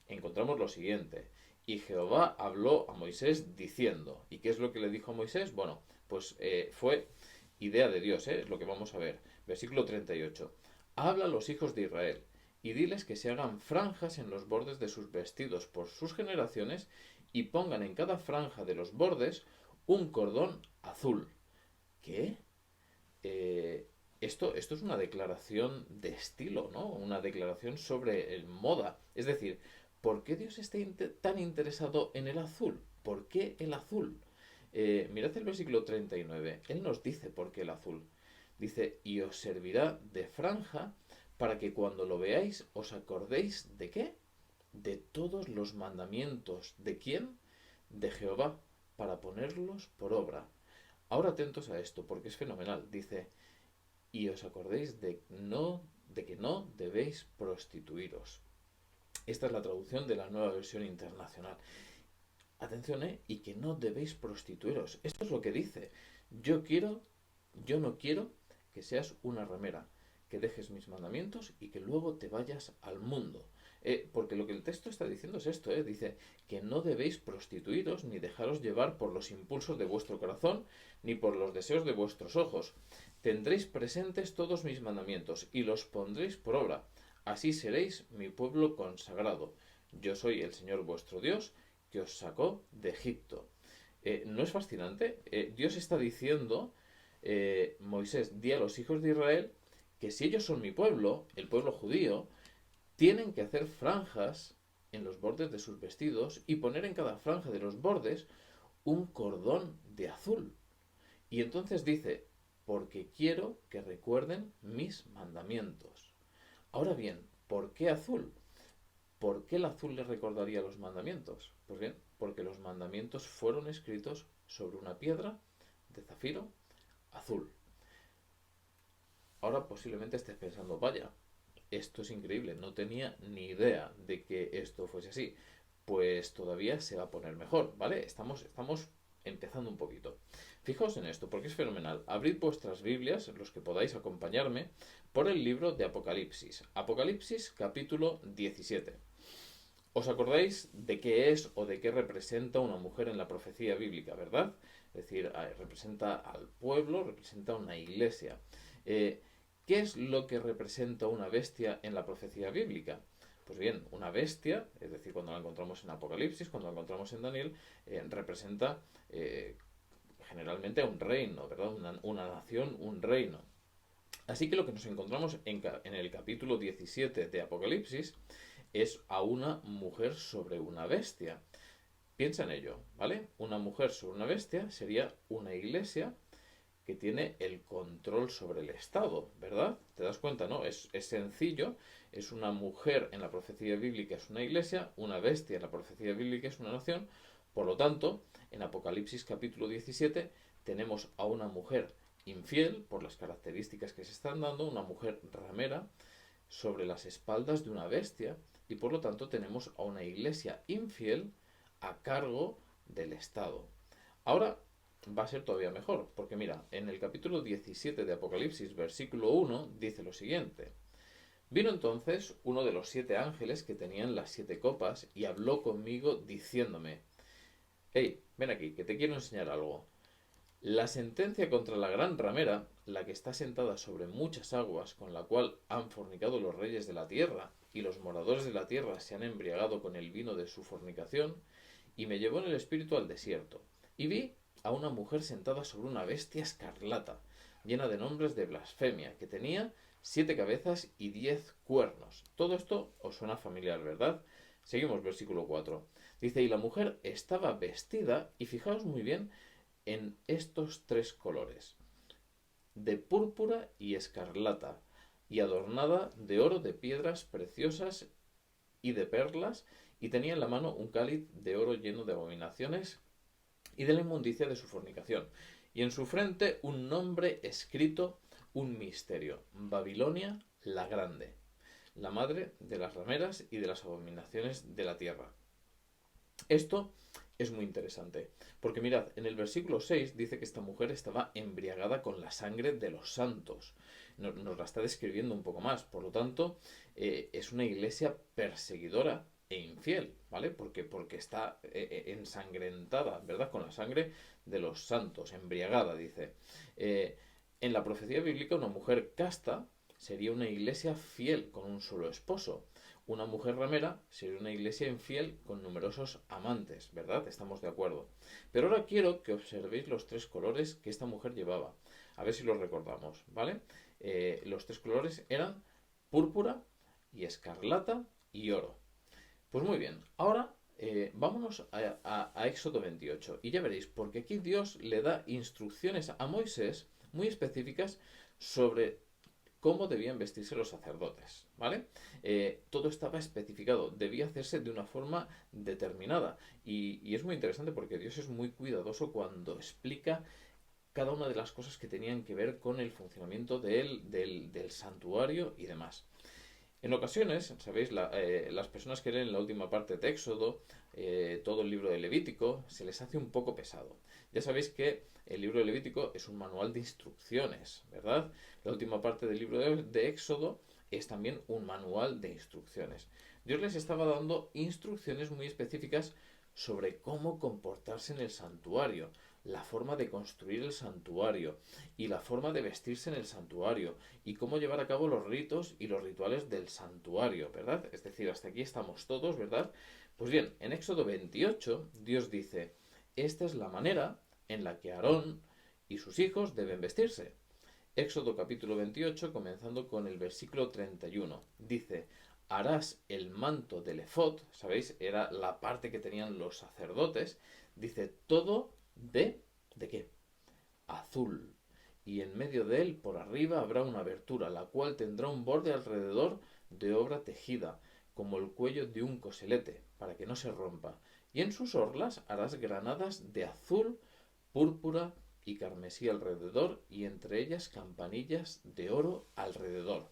encontramos lo siguiente. Y Jehová habló a Moisés diciendo, ¿y qué es lo que le dijo a Moisés? Bueno, pues fue idea de Dios, es lo que vamos a ver. Versículo 38. Habla a los hijos de Israel y diles que se hagan franjas en los bordes de sus vestidos por sus generaciones y pongan en cada franja de los bordes un cordón azul. ¿Qué? Esto es una declaración de estilo, ¿no? Una declaración sobre el moda. Es decir, ¿por qué Dios está tan interesado en el azul? ¿Por qué el azul? Mirad el versículo 39. Él nos dice por qué el azul. Dice, y os servirá de franja para que cuando lo veáis os acordéis ¿de qué? De todos los mandamientos. ¿De quién? De Jehová, para ponerlos por obra. Ahora atentos a esto, porque es fenomenal. Dice, y os acordéis de que no debéis prostituiros. Esta es la traducción de la Nueva Versión Internacional. Atención, y que no debéis prostituiros. Esto es lo que dice. Yo no quiero que seas una ramera, que dejes mis mandamientos y que luego te vayas al mundo. Porque lo que el texto está diciendo es esto, dice que no debéis prostituiros ni dejaros llevar por los impulsos de vuestro corazón ni por los deseos de vuestros ojos. Tendréis presentes todos mis mandamientos y los pondréis por obra. Así seréis mi pueblo consagrado. Yo soy el Señor vuestro Dios que os sacó de Egipto. ¿No es fascinante? Dios está diciendo, Moisés, di a los hijos de Israel que si ellos son mi pueblo, el pueblo judío, tienen que hacer franjas en los bordes de sus vestidos y poner en cada franja de los bordes un cordón de azul. Y entonces dice, porque quiero que recuerden mis mandamientos. Ahora bien, ¿por qué azul? ¿Por qué el azul les recordaría los mandamientos? Pues bien, porque los mandamientos fueron escritos sobre una piedra de zafiro azul. Ahora posiblemente estés pensando, vaya, esto es increíble, no tenía ni idea de que esto fuese así. Pues todavía se va a poner mejor, ¿vale? Estamos empezando un poquito. Fijaos en esto, porque es fenomenal. Abrid vuestras Biblias, los que podáis acompañarme, por el libro de Apocalipsis. Apocalipsis capítulo 17. ¿Os acordáis de qué es o de qué representa una mujer en la profecía bíblica, verdad? Es decir, representa al pueblo, representa una iglesia. ¿Qué es lo que representa una bestia en la profecía bíblica? Pues bien, una bestia, es decir, cuando la encontramos en Apocalipsis, cuando la encontramos en Daniel, representa generalmente a un reino, ¿verdad? Una nación, un reino. Así que lo que nos encontramos en el capítulo 17 de Apocalipsis es a una mujer sobre una bestia. Piensa en ello, ¿vale? Una mujer sobre una bestia sería una iglesia que tiene el control sobre el Estado, ¿verdad? ¿Te das cuenta, no? Es sencillo, es una mujer en la profecía bíblica, es una iglesia, una bestia en la profecía bíblica es una nación. Por lo tanto, en Apocalipsis capítulo 17 tenemos a una mujer infiel, por las características que se están dando, una mujer ramera, sobre las espaldas de una bestia, y por lo tanto tenemos a una iglesia infiel a cargo del Estado. Ahora va a ser todavía mejor, porque mira, en el capítulo 17 de Apocalipsis, versículo 1, dice lo siguiente: Vino entonces uno de los 7 ángeles que tenían las 7 copas y habló conmigo diciéndome: Hey, ven aquí, que te quiero enseñar algo. La sentencia contra la gran ramera, la que está sentada sobre muchas aguas, con la cual han fornicado los reyes de la tierra, y los moradores de la tierra se han embriagado con el vino de su fornicación, y me llevó en el espíritu al desierto, y vi a una mujer sentada sobre una bestia escarlata, llena de nombres de blasfemia, que tenía 7 cabezas y 10 cuernos. Todo esto os suena familiar, ¿verdad? Seguimos, versículo 4. Dice, y la mujer estaba vestida, y fijaos muy bien, en estos 3 colores, de púrpura y escarlata, y adornada de oro, de piedras preciosas y de perlas, y tenía en la mano un cáliz de oro lleno de abominaciones y de la inmundicia de su fornicación, y en su frente un nombre escrito, un misterio: Babilonia la Grande, la madre de las rameras y de las abominaciones de la tierra. Esto es muy interesante, porque mirad, en el versículo 6 dice que esta mujer estaba embriagada con la sangre de los santos. Nos la está describiendo un poco más, por lo tanto, es una iglesia perseguidora e infiel, ¿vale? Porque está ensangrentada, ¿verdad? Con la sangre de los santos, embriagada, dice. En la profecía bíblica, una mujer casta sería una iglesia fiel con un solo esposo. Una mujer ramera sería una iglesia infiel con numerosos amantes, ¿verdad? Estamos de acuerdo. Pero ahora quiero que observéis los 3 colores que esta mujer llevaba. A ver si los recordamos, ¿vale? Los 3 colores eran púrpura y escarlata y oro. Pues muy bien, ahora vámonos a Éxodo 28 y ya veréis, porque aquí Dios le da instrucciones a Moisés muy específicas sobre cómo debían vestirse los sacerdotes, ¿vale? Todo estaba especificado, debía hacerse de una forma determinada, y es muy interesante porque Dios es muy cuidadoso cuando explica cada una de las cosas que tenían que ver con el funcionamiento del santuario y demás. En ocasiones, sabéis, las personas que leen la última parte de Éxodo, todo el libro de Levítico, se les hace un poco pesado. Ya sabéis que el libro de Levítico es un manual de instrucciones, ¿verdad? La última parte del libro de Éxodo es también un manual de instrucciones. Dios les estaba dando instrucciones muy específicas sobre cómo comportarse en el santuario, la forma de construir el santuario y la forma de vestirse en el santuario y cómo llevar a cabo los ritos y los rituales del santuario, ¿verdad? Es decir, hasta aquí estamos todos, ¿verdad? Pues bien, en Éxodo 28 Dios dice: esta es la manera en la que Aarón y sus hijos deben vestirse. Éxodo capítulo 28, comenzando con el versículo 31, dice: harás el manto del efod, ¿sabéis? Era la parte que tenían los sacerdotes, dice, todo ¿de qué? Azul. Y en medio de él, por arriba, habrá una abertura, la cual tendrá un borde alrededor de obra tejida, como el cuello de un coselete, para que no se rompa. Y en sus orlas harás granadas de azul, púrpura y carmesí alrededor, y entre ellas campanillas de oro alrededor.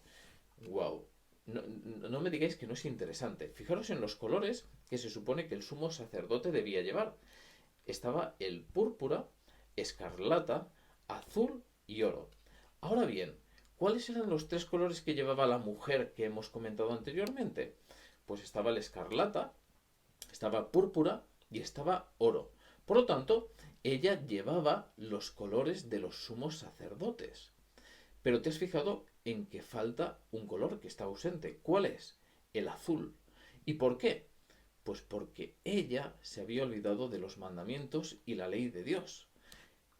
¡Wow! No me digáis que no es interesante. Fijaros en los colores que se supone que el sumo sacerdote debía llevar. Estaba el púrpura, escarlata, azul y oro. Ahora bien, ¿cuáles eran los 3 colores que llevaba la mujer que hemos comentado anteriormente? Pues estaba el escarlata, estaba púrpura y estaba oro. Por lo tanto, ella llevaba los colores de los sumos sacerdotes. Pero te has fijado en que falta un color que está ausente. ¿Cuál es? El azul. ¿Y por qué? Pues porque ella se había olvidado de los mandamientos y la ley de Dios.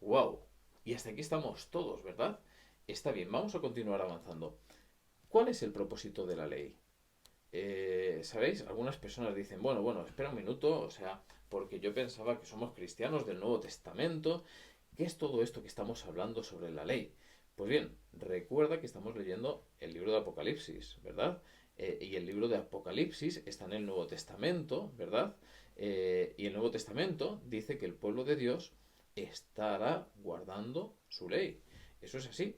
¡Wow! Y hasta aquí estamos todos, ¿verdad? Está bien, vamos a continuar avanzando. ¿Cuál es el propósito de la ley? ¿Sabéis? Algunas personas dicen, bueno, espera un minuto, o sea, porque yo pensaba que somos cristianos del Nuevo Testamento. ¿Qué es todo esto que estamos hablando sobre la ley? Pues bien, recuerda que estamos leyendo el libro de Apocalipsis, ¿verdad? y el libro de Apocalipsis está en el Nuevo Testamento, ¿verdad? Y el Nuevo Testamento dice que el pueblo de Dios estará guardando su ley. Eso es así.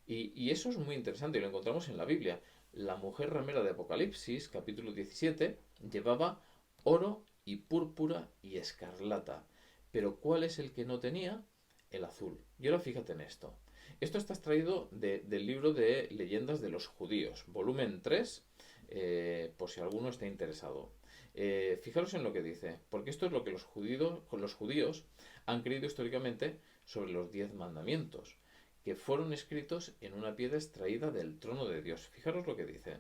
Y eso es muy interesante y lo encontramos en la Biblia. La mujer ramera de Apocalipsis, capítulo 17, llevaba oro y púrpura y escarlata. Pero ¿cuál es el que no tenía? El azul. Y ahora fíjate en esto. Esto está extraído del libro de Leyendas de los Judíos, volumen 3, por si alguno está interesado. Fijaros en lo que dice, porque esto es lo que los judíos han creído históricamente sobre los 10 mandamientos, que fueron escritos en una piedra extraída del trono de Dios. Fijaros lo que dice.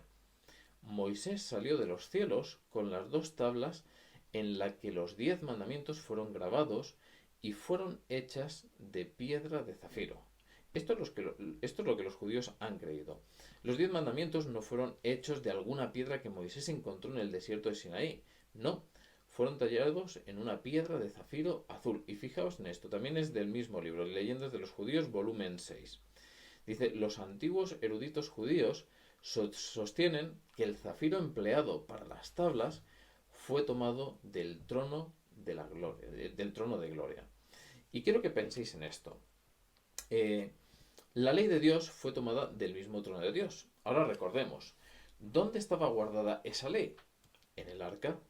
Moisés salió de los cielos con las 2 tablas en las que los 10 mandamientos fueron grabados y fueron hechas de piedra de zafiro. Esto es lo que los judíos han creído. Los 10 mandamientos no fueron hechos de alguna piedra que Moisés encontró en el desierto de Sinaí. No, fueron tallados en una piedra de zafiro azul. Y fijaos en esto, también es del mismo libro, Leyendas de los Judíos, volumen 6. Dice, los antiguos eruditos judíos sostienen que el zafiro empleado para las tablas fue tomado del trono de la gloria, del trono de gloria. Y quiero que penséis en esto. La ley de Dios fue tomada del mismo trono de Dios. Ahora recordemos, ¿dónde estaba guardada esa ley? En el arca.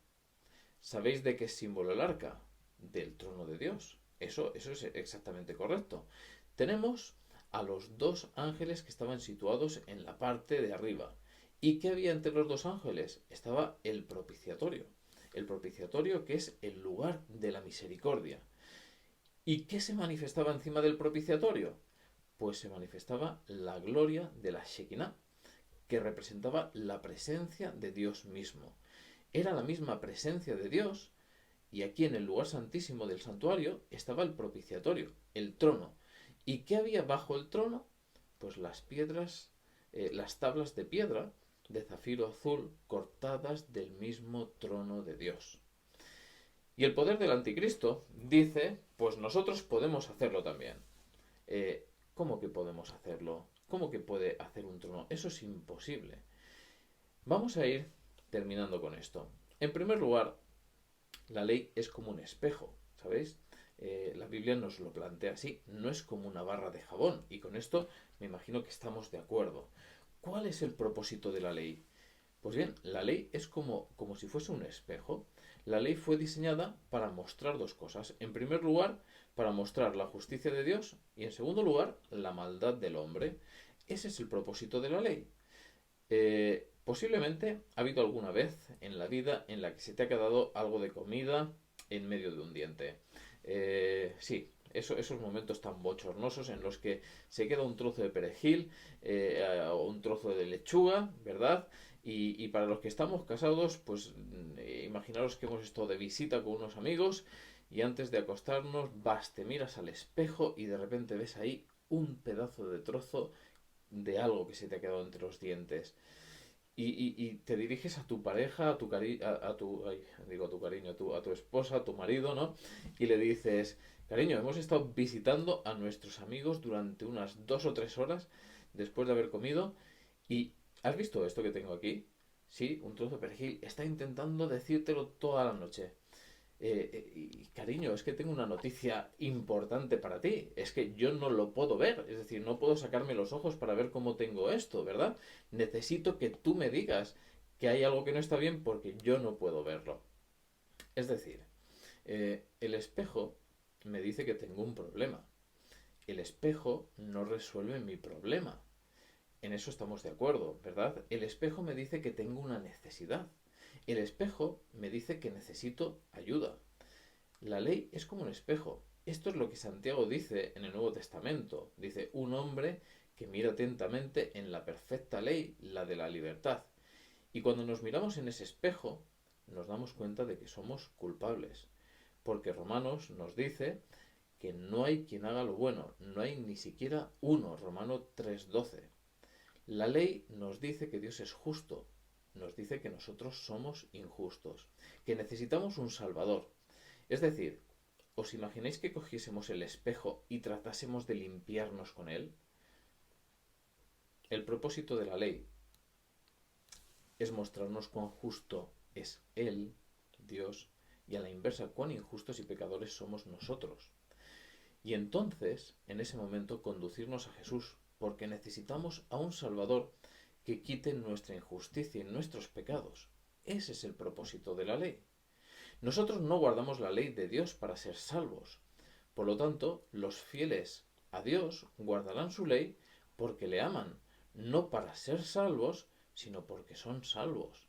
¿Sabéis de qué símbolo el arca? Del trono de Dios. Eso es exactamente correcto. Tenemos a los 2 ángeles que estaban situados en la parte de arriba. ¿Y qué había entre los 2 ángeles? Estaba el propiciatorio. El propiciatorio, que es el lugar de la misericordia. ¿Y qué se manifestaba encima del propiciatorio? Pues se manifestaba la gloria de la Shekinah, que representaba la presencia de Dios mismo. Era la misma presencia de Dios, y aquí en el lugar santísimo del santuario estaba el propiciatorio, el trono. ¿Y qué había bajo el trono? Pues las piedras, las tablas de piedra de zafiro azul cortadas del mismo trono de Dios. Y el poder del anticristo dice, pues nosotros podemos hacerlo también. ¿Cómo que podemos hacerlo? ¿Cómo que puede hacer un trono? Eso es imposible. Vamos a ir terminando con esto. En primer lugar, la ley es como un espejo, ¿sabéis? La Biblia nos lo plantea así, no es como una barra de jabón, y con esto me imagino que estamos de acuerdo. ¿Cuál es el propósito de la ley? Pues bien, la ley es como si fuese un espejo. La ley fue diseñada para mostrar 2 cosas. En primer lugar, para mostrar la justicia de Dios y en segundo lugar, la maldad del hombre. Ese es el propósito de la ley. Posiblemente ha habido alguna vez en la vida en la que se te ha quedado algo de comida en medio de un diente. Sí, esos momentos tan bochornosos en los que se queda un trozo de perejil o un trozo de lechuga, ¿verdad? Y para los que estamos casados, pues imaginaros que hemos estado de visita con unos amigos y antes de acostarnos te miras al espejo y de repente ves ahí un pedazo de trozo de algo que se te ha quedado entre los dientes. Y te diriges a tu pareja, a tu esposa, a tu marido, ¿no? Y le dices, cariño, hemos estado visitando a nuestros amigos durante unas 2 o 3 horas después de haber comido y ¿has visto esto que tengo aquí? Sí, un trozo de perejil. Está intentando decírtelo toda la noche. Cariño, es que tengo una noticia importante para ti. Es que yo no lo puedo ver. Es decir, no puedo sacarme los ojos para ver cómo tengo esto, ¿verdad? Necesito que tú me digas que hay algo que no está bien porque yo no puedo verlo. Es decir, el espejo me dice que tengo un problema. El espejo no resuelve mi problema. En eso estamos de acuerdo, ¿verdad? El espejo me dice que tengo una necesidad. El espejo me dice que necesito ayuda. La ley es como un espejo. Esto es lo que Santiago dice en el Nuevo Testamento. Dice, un hombre que mira atentamente en la perfecta ley, la de la libertad. Y cuando nos miramos en ese espejo, nos damos cuenta de que somos culpables. Porque Romanos nos dice que no hay quien haga lo bueno, no hay ni siquiera uno. Romano 3:12. La ley nos dice que Dios es justo, nos dice que nosotros somos injustos, que necesitamos un Salvador. Es decir, ¿os imagináis que cogiésemos el espejo y tratásemos de limpiarnos con él? El propósito de la ley es mostrarnos cuán justo es Él, Dios, y a la inversa, cuán injustos y pecadores somos nosotros. Y entonces, en ese momento, conducirnos a Jesús, porque necesitamos a un Salvador que quite nuestra injusticia y nuestros pecados. Ese es el propósito de la ley. Nosotros no guardamos la ley de Dios para ser salvos. Por lo tanto, los fieles a Dios guardarán su ley porque le aman, no para ser salvos, sino porque son salvos.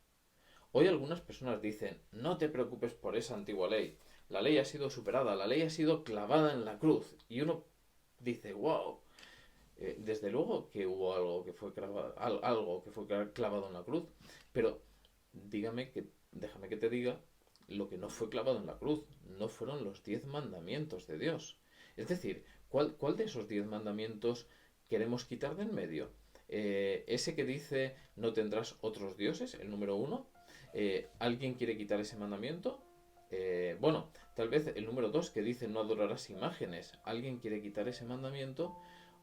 Hoy algunas personas dicen, no te preocupes por esa antigua ley, la ley ha sido superada, la ley ha sido clavada en la cruz. Y uno dice, wow, desde luego que hubo algo que fue clavado en la cruz, pero déjame que te diga lo que no fue clavado en la cruz, no fueron los 10 mandamientos de Dios. Es decir, ¿cuál de esos 10 mandamientos queremos quitar de en medio? Ese que dice no tendrás otros dioses, el número 1. ¿Alguien quiere quitar ese mandamiento? Bueno, tal vez el número 2 que dice no adorarás imágenes. ¿Alguien quiere quitar ese mandamiento?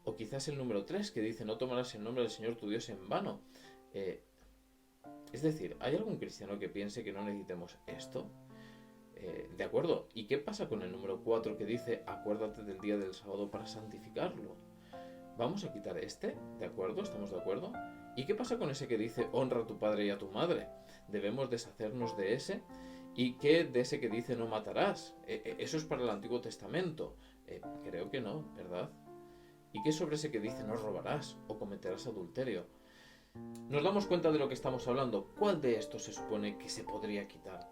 O quizás el número 3 que dice no tomarás el nombre del Señor tu Dios en vano. Es decir, ¿hay algún cristiano que piense que no necesitemos esto? De acuerdo. ¿Y qué pasa con el número 4 que dice acuérdate del día del sábado para santificarlo? ¿Vamos a quitar este? ¿De acuerdo? ¿Estamos de acuerdo? ¿Y qué pasa con ese que dice honra a tu padre y a tu madre? ¿Debemos deshacernos de ese? ¿Y qué de ese que dice no matarás? Eso es para el Antiguo Testamento. Creo que no, ¿verdad? ¿Y qué sobre ese que dice no robarás o cometerás adulterio? Nos damos cuenta de lo que estamos hablando. ¿Cuál de estos se supone que se podría quitar?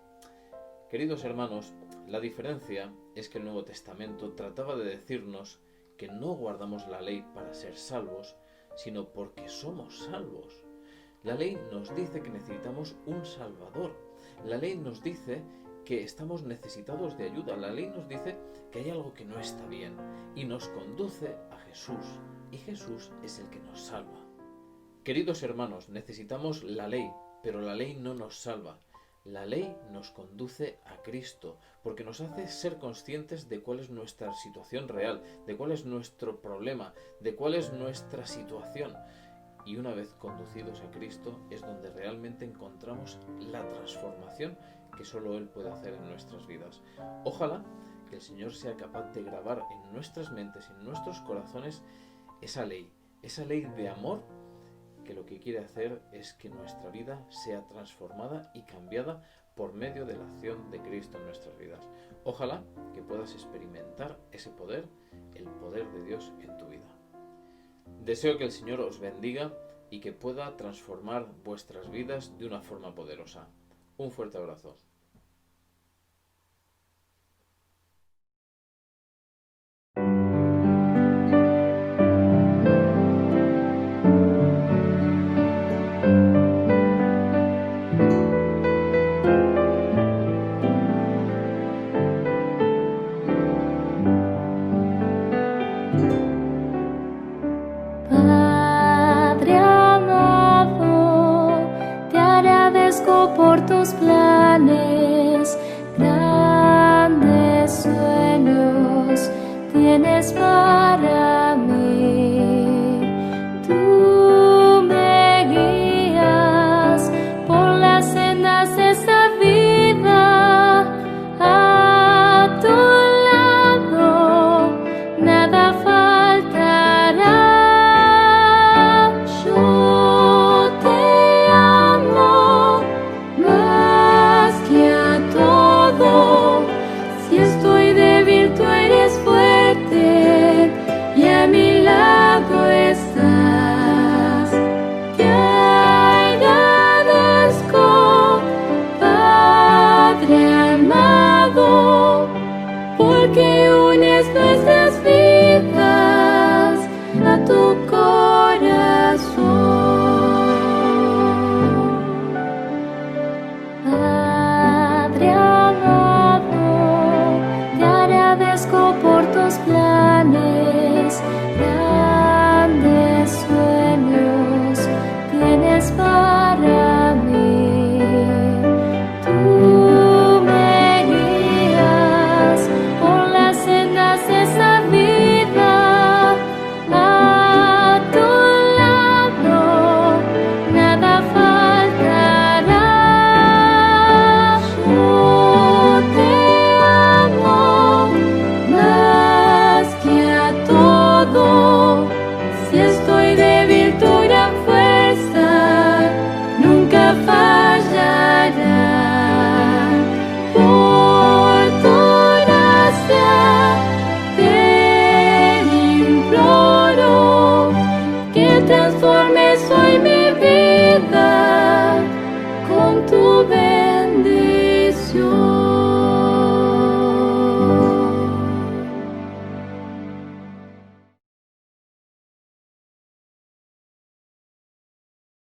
Queridos hermanos, la diferencia es que el Nuevo Testamento trataba de decirnos que no guardamos la ley para ser salvos, sino porque somos salvos. La ley nos dice que necesitamos un Salvador. La ley nos dice que estamos necesitados de ayuda. La ley nos dice que hay algo que no está bien y nos conduce a Jesús. Y Jesús es el que nos salva. Queridos hermanos, necesitamos la ley, pero la ley no nos salva. La ley nos conduce a Cristo, porque nos hace ser conscientes de cuál es nuestra situación real, de cuál es nuestro problema, de cuál es nuestra situación. Y una vez conducidos a Cristo es donde realmente encontramos la transformación que solo Él puede hacer en nuestras vidas. Ojalá que el Señor sea capaz de grabar en nuestras mentes, en nuestros corazones, esa ley de amor, que lo que quiere hacer es que nuestra vida sea transformada y cambiada por medio de la acción de Cristo en nuestras vidas. Ojalá que puedas experimentar ese poder, el poder de Dios en tu vida. Deseo que el Señor os bendiga y que pueda transformar vuestras vidas de una forma poderosa. Un fuerte abrazo. Padre amado, te agradezco por tus planes, grandes sueños tienes para mí. Tú me guías por las sendas de esta vida, a tu lado nada faltará. Yo te amo más que a todo. Si estoy débil, tú eres fuerte y a mi lado estás. Te agradezco, Padre amado, porque unes nuestras vidas a tu corazón. Padre amado, te agradezco por tus planes, grandes sueños tienes para mí. Tú me guías por las sendas de esa vida, a transforma.